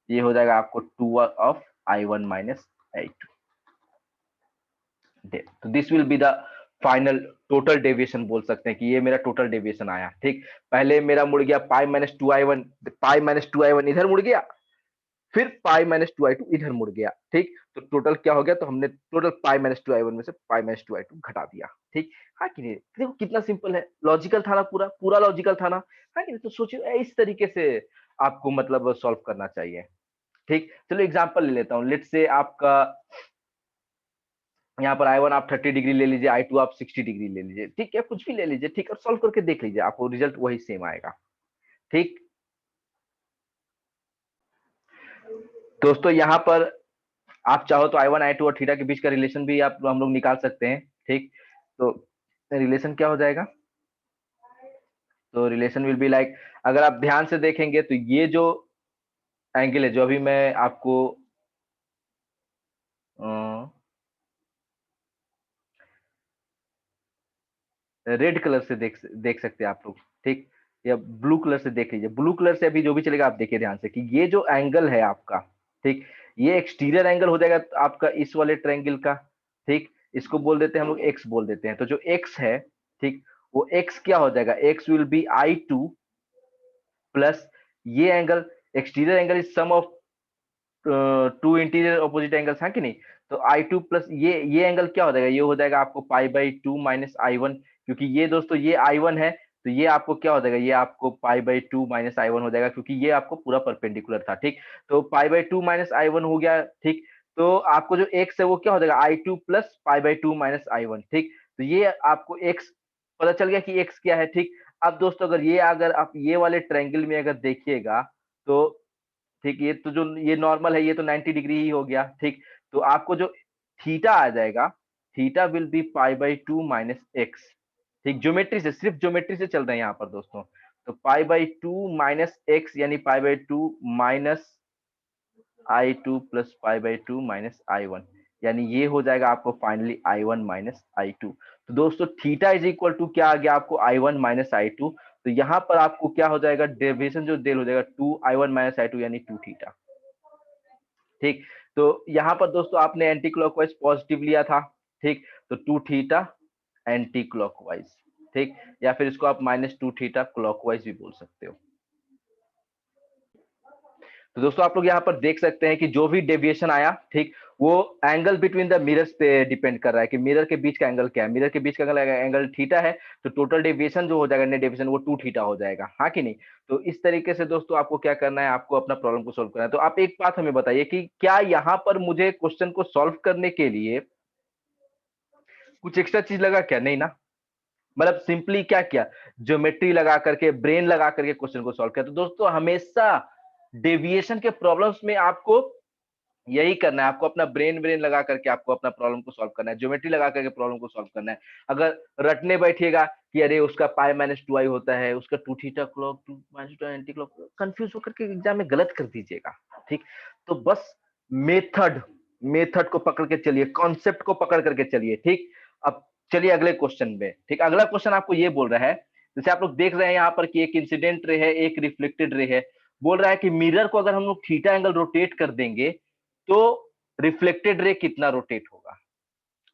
S1: ये हो जाएगा आपको 2 ऑफ I1 माइनस I2। तो this will be the final total deviation, बोल सकते हैं कि ये मेरा टोटल डेविएशन आया, ठीक। पहले मेरा मुड़ गया pi minus 2I1, pi minus 2I1 इधर मुड़ गया, फिर पाई माइनस 2I2 इधर मुड़ गया, ठीक। तो टोटल क्या हो गया? तो हमने टोटल पाई माइनस 2I1 में से पाई माइनस 2I2 घटा दिया, ठीक। हाँ कि नहीं? देखो कितना सिंपल है, लॉजिकल था ना, पूरा पूरा लॉजिकल था ना, हाँ कि नहीं? तो सोचिए इस तरीके से आपको मतलब सॉल्व करना चाहिए, ठीक। चलो एग्जांपल ले लेता हूँ, लेट्स से आपका यहाँ पर I1 आप 30 डिग्री ले लीजिए, I2 आप 60 डिग्री ले लीजिए, ठीक है, कुछ भी ले लीजिए, ठीक, और सॉल्व करके देख लीजिए, आपको रिजल्ट वही सेम आएगा, ठीक। दोस्तों यहाँ पर आप चाहो तो I1 I2 और थीटा के बीच का रिलेशन भी आप हम लोग निकाल सकते हैं, ठीक। तो रिलेशन क्या हो जाएगा? तो रिलेशन विल बी लाइक, अगर आप ध्यान से देखेंगे तो ये जो एंगल है, जो अभी मैं आपको रेड कलर से देख सकते हैं आप लोग, ठीक, या ब्लू कलर से देख लीजिए, ब्लू कलर से अभी जो भी चलेगा आप देखिए ध्यान से कि ये जो एंगल है आपका, ठीक, ये एक्सटीरियर एंगल हो जाएगा आपका इस वाले ट्रायंगल का, ठीक। इसको बोल देते हैं हम लोग एक्स बोल देते हैं, तो जो एक्स है, ठीक, वो एक्स क्या हो जाएगा? X will be I2 plus ये angle, exterior angle is sum of two interior opposite angles, है कि नहीं? तो I2 प्लस ये एंगल क्या हो जाएगा? ये हो जाएगा आपको पाई बाई 2 माइनस I1, क्योंकि ये दोस्तों ये I1 है, तो ये आपको क्या हो जाएगा? ये आपको पाई बाई 2 माइनस I1 हो जाएगा, क्योंकि ये आपको पूरा परपेंडिकुलर था, ठीक। तो पाई बाई 2 माइनस I1 हो गया, ठीक। तो आपको जो x है वो क्या हो जाएगा? I2 plus pi by 2 minus I1, ठीक। तो ये आपको x पता चल गया कि x क्या है, ठीक। अब दोस्तों अगर आप ये वाले ट्रायंगल में अगर देखिएगा, तो ठीक, ये तो जो ये नॉर्मल है, ये तो 90 डिग्री ही हो गया, ठीक। तो आपको जो थीटा आ जाएगा, theta will be pi by 2 minus x, ठीक। ज्योमेट्री से, सिर्फ ज्योमेट्री से चल रहे हैं यहाँ पर दोस्तों। तो पाई बाई 2 माइनस एक्स यानी pi by 2 minus I2 plus pi by 2 minus I1, यानी ये हो जाएगा आपको फाइनली I1 माइनस I2। तो दोस्तों थीटा इज इक्वल टू क्या आ गया आपको? I1 minus I2। तो यहाँ पर आपको क्या हो जाएगा? डेविएशन जो डेल हो जाएगा 2I1 माइनस I2 यानी 2 थीटा, ठीक। तो यहाँ पर दोस्तों आपने एंटी क्लॉकवाइज पॉजिटिव लिया था, ठीक, तो 2 थीटा एंटी क्लॉकवाइज, ठीक, या फिर इसको आप माइनस 2 थीटा क्लॉकवाइज भी बोल सकते हो। तो दोस्तों आप लोग यहाँ पर देख सकते हैं कि जो भी डेविएशन आया, ठीक, वो एंगल बिटवीन द मिरर्स पे डिपेंड कर रहा है कि मिरर के बीच का एंगल क्या है। मिरर के बीच का एंगल थीटा है, तो टोटल डेविएशन जो हो जाएगा, नेट डेविएशन, वो 2 थीटा हो जाएगा, हाँ कि नहीं? तो इस तरीके से दोस्तों आपको क्या करना है? आपको अपना प्रॉब्लम को सोल्व करना है। तो आप एक बात हमें बताइए कि क्या यहाँ पर मुझे क्वेश्चन को सोल्व करने के लिए कुछ एक्स्ट्रा चीज लगा क्या? नहीं ना। मतलब सिंपली क्या किया? ज्योमेट्री लगा करके, ब्रेन लगा करके क्वेश्चन को सॉल्व किया। तो दोस्तों हमेशा डेविएशन के प्रॉब्लम्स में आपको यही करना है, आपको अपना ब्रेन लगा करके आपको अपना प्रॉब्लम को सॉल्व करना है, ज्योमेट्री लगा करके प्रॉब्लम को सॉल्व करना है। अगर रटने बैठिएगा कि अरे उसका पाई माइनस 2 आई होता है, उसका 2 theta clock 2 minus 2 anti clock, confuse होकर के एग्जाम में गलत कर दीजिएगा, ठीक। तो बस मेथड मेथड को पकड़ के चलिए, कॉन्सेप्ट को पकड़ करके चलिए। ठीक, अब चलिए अगले क्वेश्चन पे। ठीक, अगला क्वेश्चन आपको ये बोल रहा है, जैसे आप लोग देख रहे हैं यहाँ पर कि एक इंसिडेंट रे है, एक रिफ्लेक्टेड रे है। बोल रहा है कि मिरर को अगर हम लोग थीटा एंगल रोटेट कर देंगे तो रिफ्लेक्टेड रे कितना रोटेट होगा।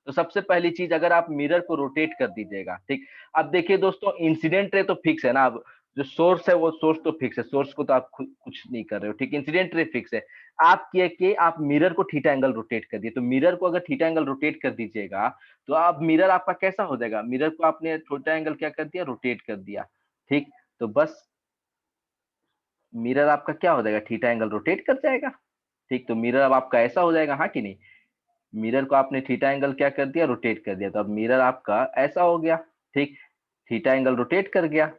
S1: तो सबसे पहली चीज, अगर आप मिरर को रोटेट कर दीजिएगा, ठीक। अब देखिए दोस्तों, इंसिडेंट रे तो फिक्स है ना, अब जो सोर्स है वो सोर्स तो फिक्स है, सोर्स को तो आप खुद कुछ नहीं कर रहे हो, ठीक। इंसिडेंट रे फिक्स है। आप किए कि आप मिरर को थीटा एंगल रोटेट कर दिए, तो मिरर को अगर थीटा एंगल रोटेट कर दीजिएगा तो आप मिरर आपका कैसा हो जाएगा, मिरर को आपने थीटा एंगल क्या कर दिया, रोटेट कर दिया। ठीक, तो बस मिरर आपका क्या हो जाएगा, थीटा एंगल रोटेट कर जाएगा। ठीक, तो मिरर अब आपका ऐसा हो जाएगा, हाँ कि नहीं। मिरर को आपने थीटा एंगल क्या कर दिया, रोटेट कर दिया, तो अब मिरर आपका ऐसा हो गया। ठीक, थीटा एंगल रोटेट कर गया।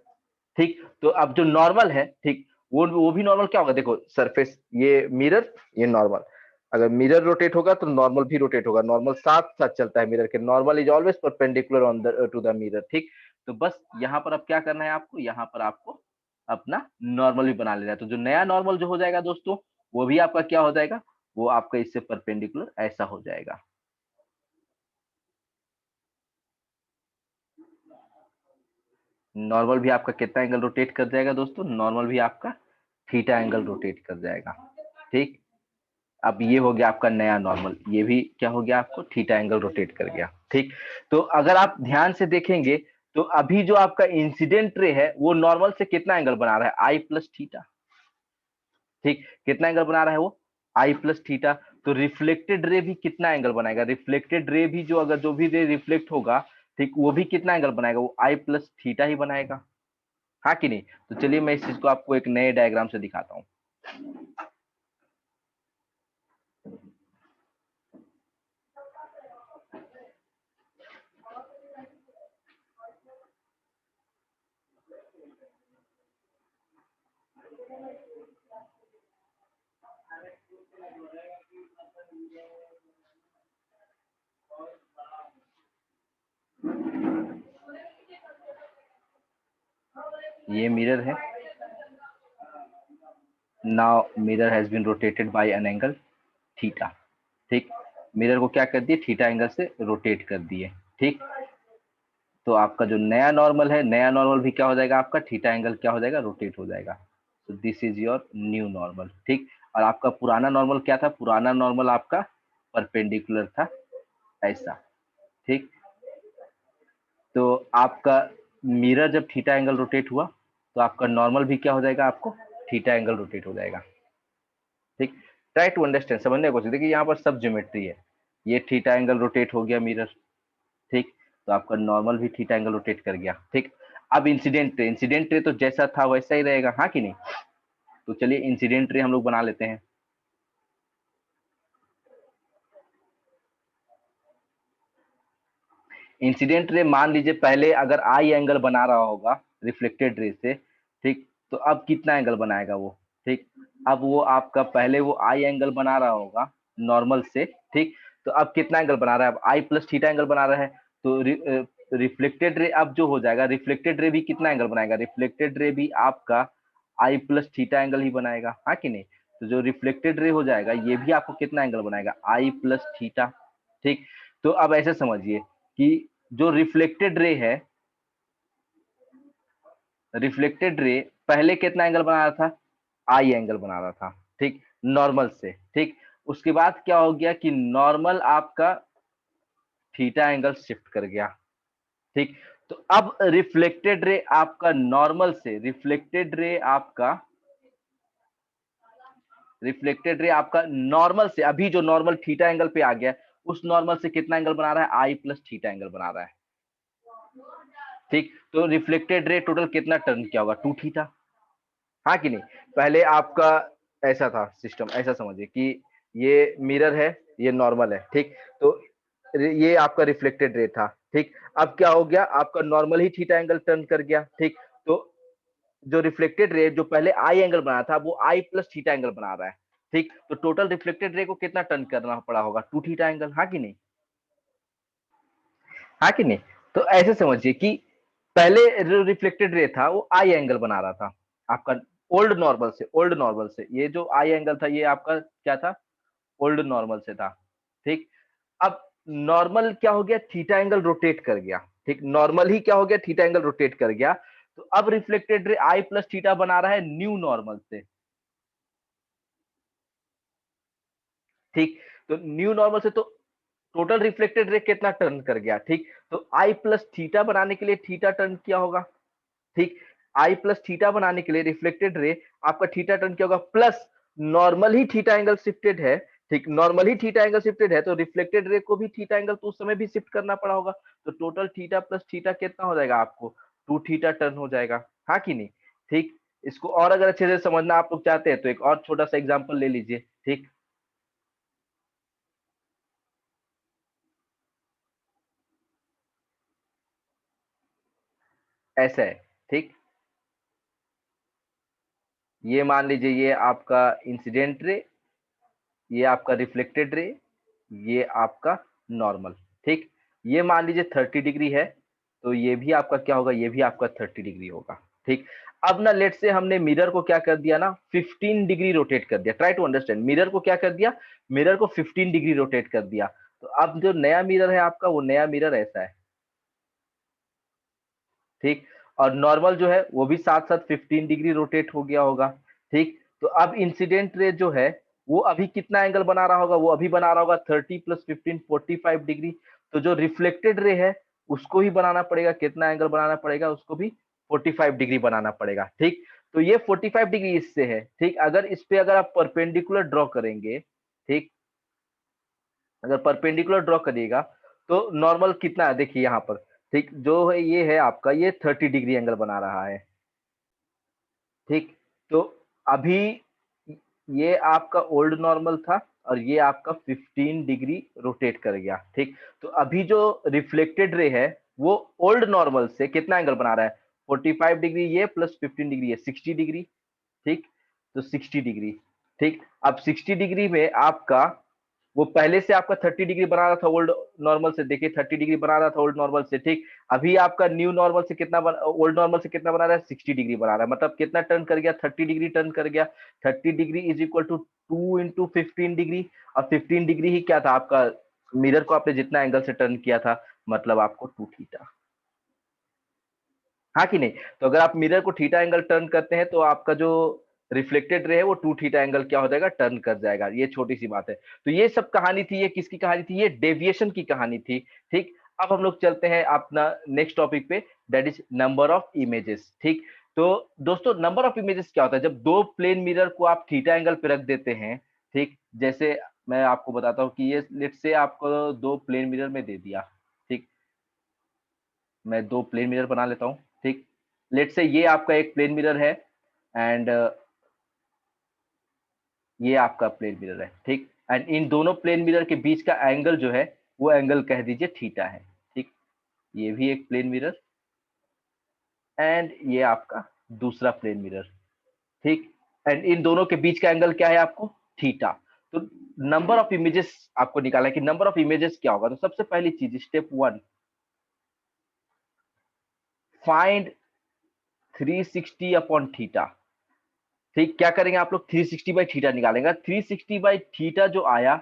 S1: ठीक, तो अब जो नॉर्मल है, ठीक, वो भी नॉर्मल क्या होगा, देखो सरफेस, ये मिरर, ये नॉर्मल। अगर मिरर रोटेट होगा तो नॉर्मल भी रोटेट होगा, नॉर्मल साथ साथ चलता है मिरर के, normal is always perpendicular on the two the mirror. ठीक, तो बस यहाँ पर अब क्या करना है आपको, यहाँ पर आपको अपना नॉर्मल भी बना लेना है। तो जो नया नॉर्मल जो हो जाएगा दोस्तों, वो भी आपका क्या हो जाएगा, वो आपका इससे परपेंडिकुलर ऐसा हो जाएगा। नॉर्मल भी आपका कितना एंगल रोटेट कर जाएगा दोस्तों, नॉर्मल भी आपका थीटा एंगल रोटेट कर जाएगा। ठीक, अब ये हो गया आपका नया नॉर्मल, ये भी क्या हो गया, आपको थीटा एंगल रोटेट कर गया। ठीक, तो अगर आप ध्यान से देखेंगे तो अभी जो आपका इंसिडेंट रे है वो नॉर्मल से कितना एंगल बना रहा है, आई प्लस थीटा। ठीक, कितना एंगल बना रहा है वो, आई प्लस थीटा। तो रिफ्लेक्टेड रे भी कितना एंगल बनाएगा, रिफ्लेक्टेड रे भी जो अगर जो भी रे रिफ्लेक्ट होगा, ठीक, वो भी कितना एंगल बनाएगा, वो आई प्लस थीटा ही बनाएगा, हाँ कि नहीं। तो चलिए मैं इस चीज को आपको एक नए डायग्राम से दिखाता हूँ। ये मिरर है, now mirror has been rotated by an angle theta. ठीक, मिरर को क्या कर दिए, थीटा एंगल से रोटेट कर दिए। ठीक, तो आपका जो नया नॉर्मल है, नया नॉर्मल भी क्या हो जाएगा, आपका थीटा एंगल क्या हो जाएगा, रोटेट हो जाएगा। तो this is your new normal. ठीक, और आपका पुराना नॉर्मल क्या था, पुराना नॉर्मल आपका परपेंडिकुलर था ऐसा। ठीक, तो आपका मिरर जब थीटा एंगल रोटेट हुआ तो आपका नॉर्मल भी क्या हो जाएगा, आपको थीटा एंगल रोटेट हो जाएगा। ठीक, ट्राई टू अंडरस्टैंड, समझने की कोशिश, देखिए यहाँ पर सब ज्योमेट्री है। ये थीटा एंगल रोटेट हो गया मिरर। ठीक, तो आपका नॉर्मल भी थीटा एंगल रोटेट कर गया। ठीक, अब इंसिडेंट रे, इंसिडेंट रे तो जैसा था वैसा ही रहेगा, हाँ कि नहीं। तो चलिए इंसिडेंट रे हम लोग बना लेते हैं। इंसिडेंट रे मान लीजिए पहले अगर आई एंगल बना रहा होगा रिफ्लेक्टेड रे से, ठीक, तो अब कितना एंगल बनाएगा वो। ठीक, अब वो आपका पहले वो आई एंगल बना रहा होगा नॉर्मल से। ठीक, तो अब कितना एंगल बना रहा है, अब आई प्लस थीटा एंगल बना रहा है। तो रिफ्लेक्टेड रे अब जो हो जाएगा, रिफ्लेक्टेड रे भी कितना एंगल बनाएगा, रिफ्लेक्टेड रे भी आपका आई प्लस थीटा एंगल ही बनाएगा, हाँ कि नहीं। तो जो रिफ्लेक्टेड रे हो जाएगा ये भी आपको कितना एंगल बनाएगा, आई प्लस थीटा। ठीक, तो अब ऐसे समझिए कि जो रिफ्लेक्टेड रे है, रिफ्लेक्टेड रे पहले कितना एंगल बना रहा था, आई एंगल बना रहा था। ठीक, नॉर्मल से। ठीक, उसके बाद क्या हो गया कि नॉर्मल आपका थीटा एंगल शिफ्ट कर गया। ठीक, तो अब रिफ्लेक्टेड रे आपका नॉर्मल से, रिफ्लेक्टेड रे आपका नॉर्मल से, अभी जो नॉर्मल थीटा एंगल पे आ गया, उस नॉर्मल से कितना एंगल बना रहा है, आई प्लस थीटा एंगल बना रहा है। ठीक, तो रिफ्लेक्टेड रे टोटल कितना टर्न किया होगा, टू थीटा, हाँ कि नहीं। पहले आपका ऐसा था सिस्टम, ऐसा समझिए कि ये मिरर है, ये नॉर्मल है। ठीक, तो ये आपका रिफ्लेक्टेड रे था। ठीक, अब क्या हो गया, आपका नॉर्मल ही थीटा एंगल टर्न कर गया। ठीक, तो जो रिफ्लेक्टेड रे जो पहले आई एंगल बना था वो आई प्लस थीटा एंगल बना रहा है। ठीक, तो टोटल रिफ्लेक्टेड रे को कितना टर्न करना पड़ा होगा, टू थीटा एंगल, हाँ कि नहीं, हाँ कि नहीं। तो ऐसे समझिए कि पहले जो रिफ्लेक्टेड रे था वो आई एंगल बना रहा था आपका, ओल्ड नॉर्मल से ये जो आई एंगल था ये आपका क्या था, ओल्ड नॉर्मल से था। ठीक। अब नॉर्मल क्या हो गया, थीटा एंगल रोटेट कर गया। ठीक, नॉर्मल ही क्या हो गया, थीटा एंगल रोटेट कर गया। तो अब रिफ्लेक्टेड रे आई प्लस थीटा बना रहा है न्यू नॉर्मल से। ठीक, तो न्यू नॉर्मल से तो टोटल रिफ्लेक्टेड रे कितना टर्न कर गया। ठीक, तो आई प्लस थीटा बनाने के लिए थीटा टर्न किया होगा। ठीक, आई प्लस थीटा बनाने के लिए रिफ्लेक्टेड रे आपका थीटा टर्न क्या होगा, प्लस नॉर्मल ही थीटा एंगल शिफ्टेड है। ठीक, नॉर्मल ही थीटा एंगल शिफ्टेड है तो रिफ्लेक्टेड रे को भी थीटा एंगल तो उस समय भी शिफ्ट करना पड़ा होगा। तो टोटल थीटा प्लस थीटा कितना हो जाएगा आपको, 2 थीटा टर्न हो जाएगा। हाँ कि नहीं। ठीक, इसको और अगर अच्छे से समझना आप लोग चाहते हैं तो एक और छोटा सा एग्जांपल ले लीजिए। ठीक, ऐसा है। ठीक, ये मान लीजिए ये आपका इंसिडेंट रे, ये आपका रिफ्लेक्टेड रे, ये आपका नॉर्मल। ठीक, ये मान लीजिए 30 डिग्री है तो ये भी आपका क्या होगा, ये भी आपका 30 डिग्री होगा। ठीक, अब ना लेट से हमने मिरर को क्या कर दिया ना, 15 डिग्री रोटेट कर दिया। ट्राई टू अंडरस्टैंड, मिरर को क्या कर दिया, मिरर को 15 डिग्री रोटेट कर दिया। तो अब जो नया मिरर है आपका, वो नया मिरर ऐसा है। ठीक, और नॉर्मल जो है वो भी साथ साथ 15 डिग्री रोटेट हो गया होगा। ठीक, तो अब इंसिडेंट रे जो है वो अभी कितना एंगल बना रहा होगा, वो अभी बना रहा होगा 30 प्लस 15 45 डिग्री। तो जो रिफ्लेक्टेड रे है उसको ही बनाना पड़ेगा, कितना एंगल बनाना पड़ेगा, उसको भी 45 डिग्री बनाना पड़ेगा। ठीक, तो ये 45 डिग्री इससे है। ठीक, अगर इस पे अगर आप परपेंडिकुलर ड्रॉ करेंगे, ठीक, अगर परपेंडिकुलर ड्रॉ करिएगा तो नॉर्मल कितना है देखिए यहाँ पर। ठीक, जो है ये है आपका, ये 30 डिग्री एंगल बना रहा है। ठीक, तो अभी ये आपका ओल्ड नॉर्मल था और ये आपका 15 डिग्री रोटेट कर गया। ठीक, तो अभी जो रिफ्लेक्टेड रे है वो ओल्ड नॉर्मल से कितना एंगल बना रहा है, 45 डिग्री ये प्लस 15 डिग्री ये 60 डिग्री। ठीक, तो 60 डिग्री। ठीक, अब 60 डिग्री में आपका वो पहले से आपका 30 डिग्री बना रहा था ओल्ड नॉर्मल से, देखिए 30 डिग्री बना रहा था ओल्ड नॉर्मल से। ठीक, अभी आपका न्यू नॉर्मल से कितना ओल्ड नॉर्मल से कितना बना रहा है, 60 डिग्री बना रहा है। मतलब कितना टर्न कर गया, 30 डिग्री टर्न कर गया। 30 degree is equal to 2 into 15 degree. और 15 डिग्री ही क्या था आपका, मिरर को आपने जितना एंगल से टर्न किया था, मतलब आपको 2 थीटा। हाँ कि नहीं। तो अगर आप मिरर को थीटा एंगल टर्न करते हैं तो आपका जो रिफ्लेक्टेड रे है वो 2 थीटा एंगल क्या हो जाएगा, टर्न कर जाएगा। ये छोटी सी बात है। तो ये सब कहानी थी, ये किसकी कहानी थी, ये डेविएशन की कहानी थी। ठीक, अब हम लोग चलते हैं अपना नेक्स्ट टॉपिक पे, that is number of images. ठीक, तो दोस्तों नंबर ऑफ इमेजेस क्या होता है, जब दो प्लेन मिरर को आप थीटा एंगल पे रख देते हैं। ठीक, जैसे मैं आपको बताता हूँ कि ये लेट से आपको दो प्लेन मिरर में दे दिया। ठीक, मैं दो प्लेन मिरर बना लेता हूँ। ठीक, लेट से ये आपका एक प्लेन मिरर है एंड ये आपका प्लेन मिरर है। ठीक, एंड इन दोनों प्लेन मिरर के बीच का एंगल जो है वो एंगल कह दीजिए थीटा है। ठीक, ये भी एक प्लेन मिरर एंड ये आपका दूसरा प्लेन मिरर। ठीक, एंड इन दोनों के बीच का एंगल क्या है आपको, थीटा। तो नंबर ऑफ इमेजेस आपको निकाला है कि नंबर ऑफ इमेजेस क्या होगा। तो सबसे पहली चीज step one, find 360 upon theta. ठीक, क्या करेंगे आप लोग, 360 बाई थीटा निकालेंगे। 360 बाई थीटा जो आया,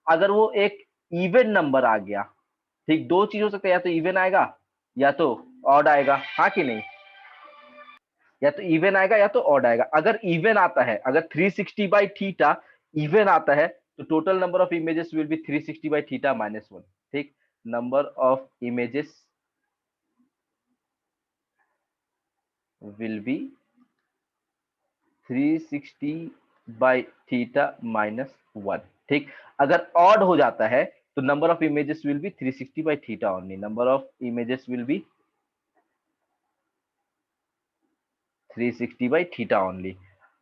S1: अगर वो एक इवन नंबर आ गया, ठीक, दो चीज हो सकता है, या तो इवन आएगा या तो ऑड आएगा। हाँ कि नहीं, या तो इवन आएगा या तो ऑड आएगा। अगर इवन आता है, अगर 360 बाई थीटा इवन आता है तो total number of images will be 360 by theta minus one. ठीक, number of images will be 360 by theta minus one. ठीक, अगर ऑड हो जाता है तो number of images will be 360 by theta only. Number of images will be 360 by theta only.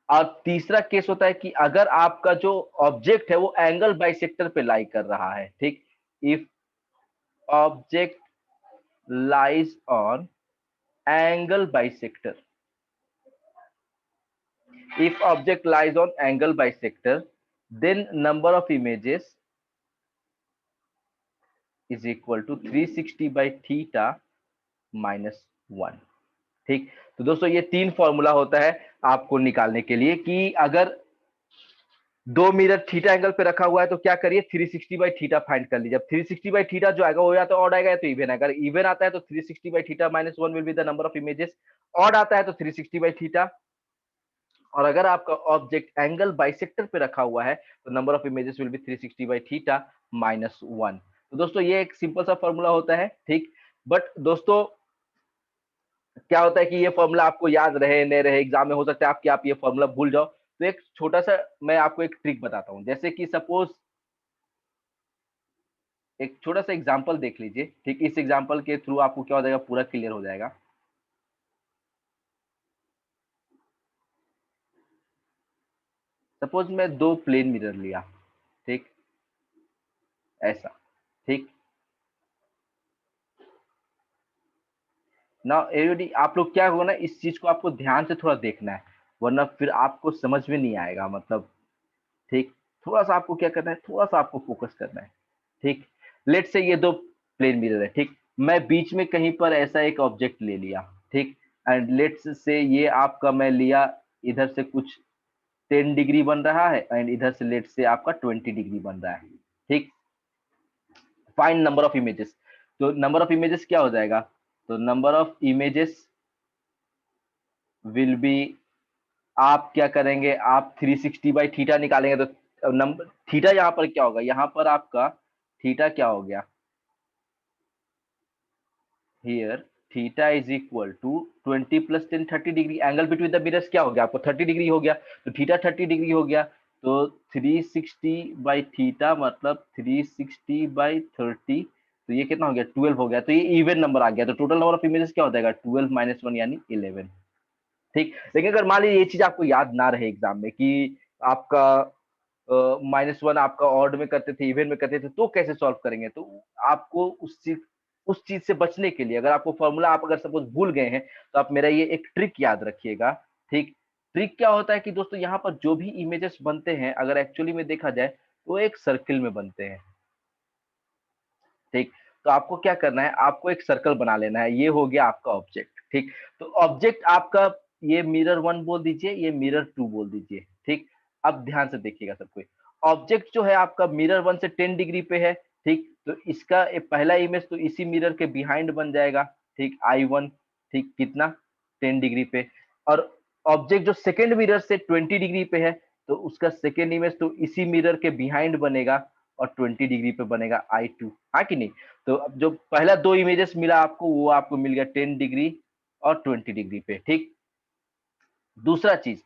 S1: और तीसरा case होता है कि अगर आपका जो ऑब्जेक्ट है वो एंगल बाइसेक्टर पे लाई कर रहा है। ठीक, if object lies on angle bisector, if object lies on angle bisector, then number of images is equal to 360 by theta minus 1। ठीक, तो दोस्तों ये तीन फॉर्मूला होता है आपको निकालने के लिए कि अगर दो मिरर थीटा एंगल पे रखा हुआ है, तो क्या करिए 360 बाई थीटा फाइंड कर लीजिए। अब 360 बाई थीटा जो आएगा वो या तो ऑड आएगा या तो इवन आएगा। अगर इवन आता है तो 360 by theta minus 1 will be the number of images. Odd आता है तो 360 बाई थीटा। और अगर आपका ऑब्जेक्ट एंगल बाइसेक्टर पे रखा हुआ है तो number of images will be 360 by theta minus 1। तो दोस्तों ये एक सिंपल सा फॉर्मूला होता है, ठीक। बट दोस्तों क्या होता है कि ये फॉर्मूला आपको याद रहे नहीं रहे, एग्जाम में हो सकता है आपकी आप ये फॉर्मूला भूल जाओ। तो एक छोटा सा मैं आपको एक ट्रिक बताता हूँ। जैसे कि सपोज एक छोटा सा एग्जांपल देख लीजिए, ठीक। इस एग्जांपल के थ्रू आपको क्या हो जाएगा, पूरा क्लियर हो जाएगा। सपोज मैं दो प्लेन मिरर लिया, ठीक, ऐसा, ठीक ना। एडी आप लोग क्या होगा ना, इस चीज को आपको ध्यान से थोड़ा देखना है, वरना फिर आपको समझ में नहीं आएगा, मतलब, ठीक। थोड़ा सा आपको क्या करना है, थोड़ा सा आपको फोकस करना है, ठीक। लेट से ये दो प्लेन मिरर है, ठीक। मैं बीच में कहीं पर ऐसा एक ऑब्जेक्ट ले लिया, ठीक। एंड लेट से ये आपका मैं लिया, इधर से कुछ 10 डिग्री बन रहा है एंड इधर से लेट से आपका 20 डिग्री बन रहा है, ठीक। Find number of images. तो नंबर ऑफ इमेजेस क्या हो जाएगा, तो number of images will B, आप क्या करेंगे, आप 360 बाई थीटा निकालेंगे तो नंबर थीटा यहाँ पर क्या होगा, यहाँ पर आपका थीटा क्या हो गया, here theta is equal to 20 plus 10 30 degree. Angle between the mirrors क्या हो गया आपको, 30 डिग्री हो गया। तो थीटा 30 डिग्री हो गया, तो 360 बाई थीटा मतलब 360 बाई 30, तो ये कितना हो गया, 12 हो गया। तो ये इवन नंबर आ गया, तो टोटल नंबर ऑफ इमेजेस क्या हो जाएगा, 12 माइनस 1 यानी 11, ठीक। लेकिन अगर मान लीजिए ये चीज आपको याद ना रहे एग्जाम में कि आपका -1 आपका ऑड में करते थे, इवन में करते थे, तो कैसे सॉल्व करेंगे, तो आपको उस चीज से बचने के लिए, अगर आपको फॉर्मूला आप अगर सपोज भूल गए हैं, तो आप मेरा ये एक ट्रिक याद रखिएगा, ठीक। ट्रिक क्या होता है कि दोस्तों यहाँ पर जो भी इमेजेस बनते हैं, अगर एक्चुअली में देखा जाए तो एक सर्किल में बनते हैं, ठीक। तो आपको क्या करना है, आपको एक सर्कल बना लेना है। ये हो गया आपका ऑब्जेक्ट, ठीक। तो ऑब्जेक्ट आपका ये मिरर 1 बोल दीजिए, ये मिरर 2 बोल दीजिए, ठीक। अब ध्यान से देखिएगा सब कोई। ऑब्जेक्ट जो है आपका मिरर 1 से 10 डिग्री पे है, ठीक। तो इसका पहला इमेज तो इसी मिरर के बिहाइंड बन जाएगा, ठीक, I1, ठीक, कितना 10 डिग्री पे। और ऑब्जेक्ट जो सेकेंड मिरर से 20 डिग्री पे है, तो उसका सेकेंड इमेज तो इसी मिरर के बिहाइंड बनेगा और 20 डिग्री पे बनेगा I2, हाँ कि नहीं। तो अब जो पहला दो इमेजेस मिला आपको, वो आपको मिल गया 10 डिग्री और 20 डिग्री पे, ठीक। दूसरा चीज,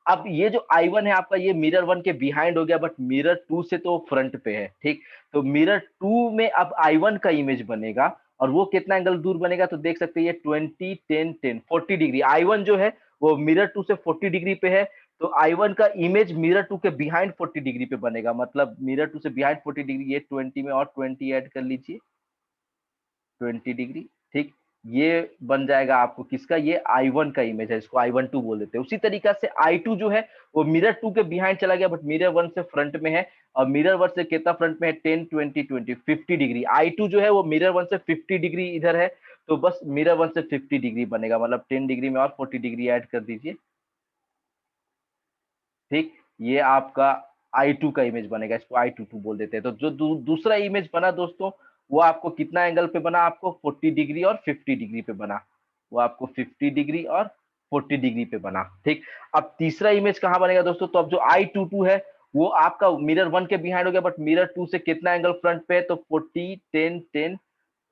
S1: अब ये जो I1 है आपका, ये मिरर 1 के बिहाइंड हो गया, बट मिरर 2 से तो फ्रंट पे है, ठीक। तो मिरर 2 में अब I1 का इमेज बनेगा, और वो कितना एंगल दूर बनेगा, तो देख सकते हैं ये 20 10 10 40 डिग्री। I1 जो है वो मिरर 2 से 40 डिग्री पे है, तो I1 का इमेज मिरर 2 के बिहाइंड 40 डिग्री पे बनेगा। मतलब मिरर 2 से बिहाइंड 40 डिग्री, ये 20 में और 20 ऐड कर लीजिए, 20 डिग्री, ठीक। ये बन जाएगा आपको किसका, ये I1 का इमेज है, इसको I12 बोल देते हैं। उसी तरीका से I2 जो है वो मिरर 2 के बिहाइंड चला गया, बट मिरर 1 से फ्रंट में है, और मिरर 1 से कितना फ्रंट में है, 10 20 20 50 डिग्री। I2 जो है वो मिरर 1 से 50 डिग्री इधर है, तो बस मिरर 1 से 50 डिग्री बनेगा, मतलब 10 डिग्री में और 40 डिग्री ऐड कर दीजिए, ठीक। ये आपका I2 का इमेज बनेगा, इसको I22 बोल देते हैं। तो जो दूसरा इमेज बना दोस्तों, वो आपको कितना एंगल पे बना, आपको 40 डिग्री और 50 डिग्री पे बना। वो आपको 50 डिग्री और 40 डिग्री पे बना, ठीक। अब तीसरा इमेज कहाँ बनेगा दोस्तों, तो अब जो I22 है वो आपका मिरर 1 के बिहाइंड हो गया, बट मिरर 2 से कितना एंगल फ्रंट पे है, तो 40 10 10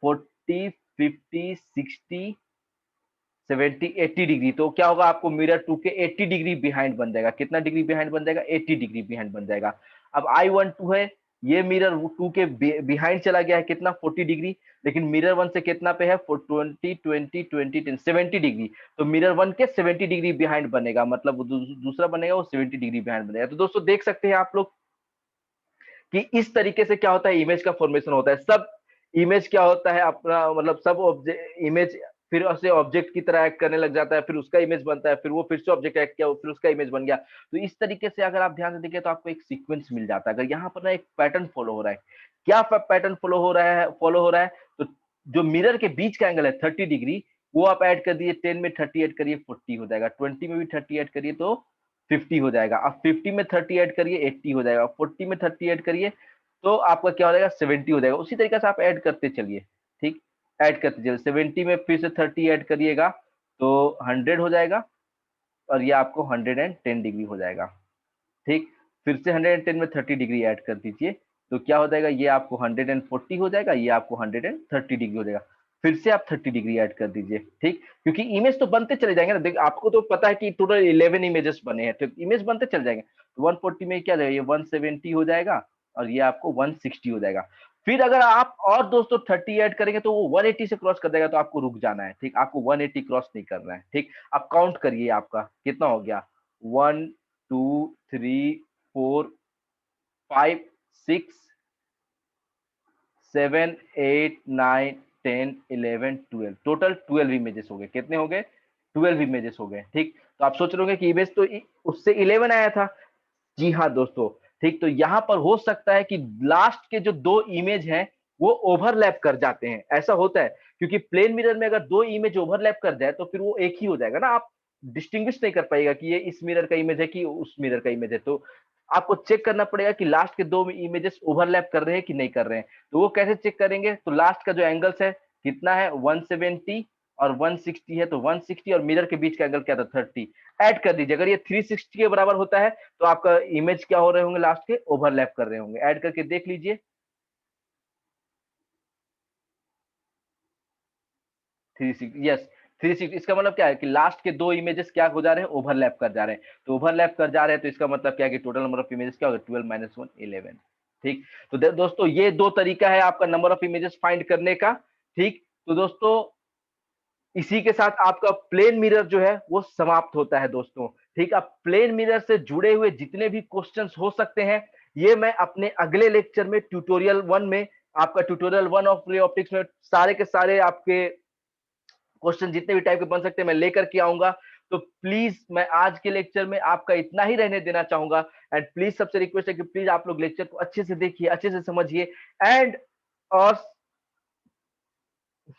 S1: 40 50 60 70 80 डिग्री। तो क्या होगा, आपको मिरर 2 के 80 डिग्री बिहाइंड बन जाएगा। कितना डिग्री बिहाइंड बन जाएगा, 80 डिग्री बिहाइंड बन जाएगा। अब I12 है, ये मिरर 2 के बिहाइंड चला गया है, कितना 40 डिग्री, लेकिन मिरर 1 से कितना पे है, 20 20 20 10 70 डिग्री। तो मिरर 1 के 70 डिग्री बिहाइंड बनेगा, मतलब दूसरा बनेगा वो 70 डिग्री बिहाइंड बनेगा। तो दोस्तों देख सकते हैं आप लोग कि इस तरीके से क्या होता है, इमेज का फॉर्मेशन होता है। सब इमेज क्या होता है अपना, मतलब सब इमेज फिर से ऑब्जेक्ट की तरह एक्ट करने लग जाता है, फिर उसका इमेज बनता है, फिर वो फिर से ऑब्जेक्ट एक्ट किया, फिर उसका इमेज बन गया। तो इस तरीके से अगर आप ध्यान से देखिए तो आपको एक सीक्वेंस मिल जाता है। अगर यहाँ पर ना एक पैटर्न फॉलो हो रहा है, क्या पैटर्न फॉलो हो रहा है, तो जो मिरर के बीच का एंगल है 30 डिग्री, वो आप ऐड कर दिए, 10 में 30 ऐड करिए 40 हो जाएगा, 20 में भी 30 ऐड करिए तो 50 हो जाएगा। अब 50 में 30 ऐड करिए 80 हो जाएगा, 40 में 30 ऐड करिए तो आपका क्या हो जाएगा 70 हो जाएगा। उसी तरीके से आप ऐड करते चलिए, ठीक, ऐड करते चलिए। 70 में फिर से 30 ऐड करिएगा तो 100 हो जाएगा और ये आपको 110 डिग्री हो जाएगा, ठीक। फिर से 110 में 30 डिग्री ऐड कर दीजिए तो क्या हो जाएगा, ये आपको 140 हो जाएगा, ये आपको 130 डिग्री हो जाएगा। फिर से आप 30 डिग्री ऐड कर दीजिए, ठीक, क्योंकि इमेज तो बनते चले जाएंगे ना। देख आपको तो पता है कि टोटल 11 इमेजेस बने हैं, तो इमेज बनते चले जाएंगे। तो 140 में क्या जाएगा, ये 170 हो जाएगा और ये आपको 160 हो जाएगा। फिर अगर आप और दोस्तों 30 ऐड करेंगे तो वो 180 से क्रॉस कर देगा, तो आपको रुक जाना है, ठीक, आपको 180 क्रॉस नहीं करना है, ठीक। आप काउंट करिए आपका कितना हो गया, 1 2 3 4 5 6 7 8 9 10 11 12, टोटल 12 इमेजेस हो गए। कितने हो गए, 12 इमेजेस हो गए, ठीक। तो आप सोच रहे होंगे कि इमेज तो उससे 11 आया था। जी हाँ दोस्तों, ठीक। तो यहाँ पर हो सकता है कि लास्ट के जो दो इमेज हैं वो ओवरलैप कर जाते हैं, ऐसा होता है क्योंकि प्लेन मिरर में अगर दो इमेज ओवरलैप कर जाए तो फिर वो एक ही हो जाएगा ना, आप डिस्टिंग्विश नहीं कर पाएगा कि ये इस मिरर का इमेज है कि उस मिरर का इमेज है। तो आपको चेक करना पड़ेगा कि लास्ट के दो इमेजेस ओवरलैप कर रहे हैं कि नहीं कर रहे हैं। तो वो कैसे चेक करेंगे, तो लास्ट का जो एंगल्स है कितना है 170 और 160 है, तो 160 और मिरर के बीच का एंगल क्या था 30, ऐड कर दीजिए। अगर ये 360 के बराबर होता है तो आपका इमेज क्या हो रहे होंगे, लास्ट के ओवरलैप कर रहे होंगे। ऐड करके देख लीजिए 360, यस 360। इसका मतलब क्या है कि लास्ट के दो इमेजेस क्या हो जा रहे हैं, ओवरलैप कर जा रहे हैं। तो ओवरलैप कर जा रहे हैं तो इसका मतलब क्या है कि टोटल नंबर ऑफ इमेजेस क्या होगा 12 माइनस 1 11, ठीक। तो दोस्तों ये दो तरीका है आपका नंबर ऑफ इमेजेस फाइंड करने का, ठीक। तो दोस्तों इसी के साथ आपका प्लेन मिरर जो है वो समाप्त होता है दोस्तों, ठीक। अब प्लेन मिरर से जुड़े हुए जितने भी क्वेश्चंस हो सकते हैं ये मैं अपने अगले लेक्चर में ट्यूटोरियल 1 में, आपका ट्यूटोरियल 1 ऑफ रे ऑप्टिक्स में सारे के सारे आपके क्वेश्चन जितने भी टाइप के बन सकते हैं मैं लेकर के आऊंगा। तो प्लीज मैं आज के लेक्चर में आपका इतना ही रहने देना चाहूंगा। एंड प्लीज सबसे रिक्वेस्ट है कि प्लीज आप लोग लेक्चर को अच्छे से देखिए, अच्छे से समझिए एंड और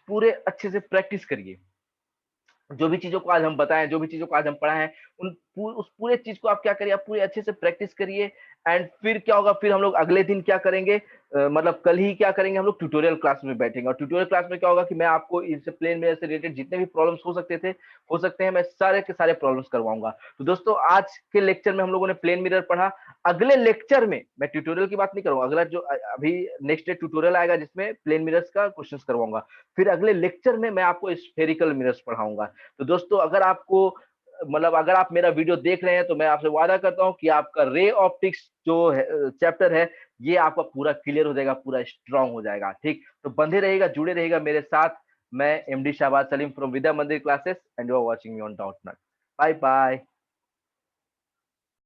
S1: पूरे अच्छे से प्रैक्टिस करिए। जो भी चीज़ों को आज हम बताएँ, जो भी चीज़ों को आज हम पढ़ाए हैं, उस पूरे चीज़ को आप क्या करिए, आप पूरे अच्छे से प्रैक्टिस करिए। एंड फिर क्या होगा, फिर हम लोग अगले दिन क्या करेंगे, मतलब कल ही क्या करेंगे, हम लोग ट्यूटोरियल क्लास में बैठेंगे और ट्यूटोरियल क्लास में क्या होगा कि मैं आपको इससे प्लेन मेयर से रिलेटेड जितने भी प्रॉब्लम्स हो सकते हैं, मैं सारे के सारे प्रॉब्लम्स करवाऊँगा। तो दोस्तों आज के लेक्चर में हम लोगों ने प्लेन मिरर पढ़ा। अगले लेक्चर में मैं ट्यूटोरियल की बात नहीं करूँगा, अगला जो अभी नेक्स्ट डे ट्यूटोरियल आएगा जिसमें प्लेन मिरर्स का क्वेश्चंस करवाऊँगा। फिर अगले लेक्चर में मैं आपको स्फेरिकल मिरर्स पढ़ाऊँगा। तो दोस्तों अगर आपको मतलब अगर आप मेरा वीडियो देख रहे हैं तो मैं आपसे वादा करता हूं कि आपका रे ऑप्टिक्स जो चैप्टर है ये आपका पूरा क्लियर हो जाएगा, पूरा स्ट्रांग हो जाएगा, ठीक। तो बंधे रहिएगा, जुड़े रहिएगा मेरे साथ। मैं MD Shahbaz Salim from Vidya Mandir classes and you are watching me on Doubtnut. Bye bye.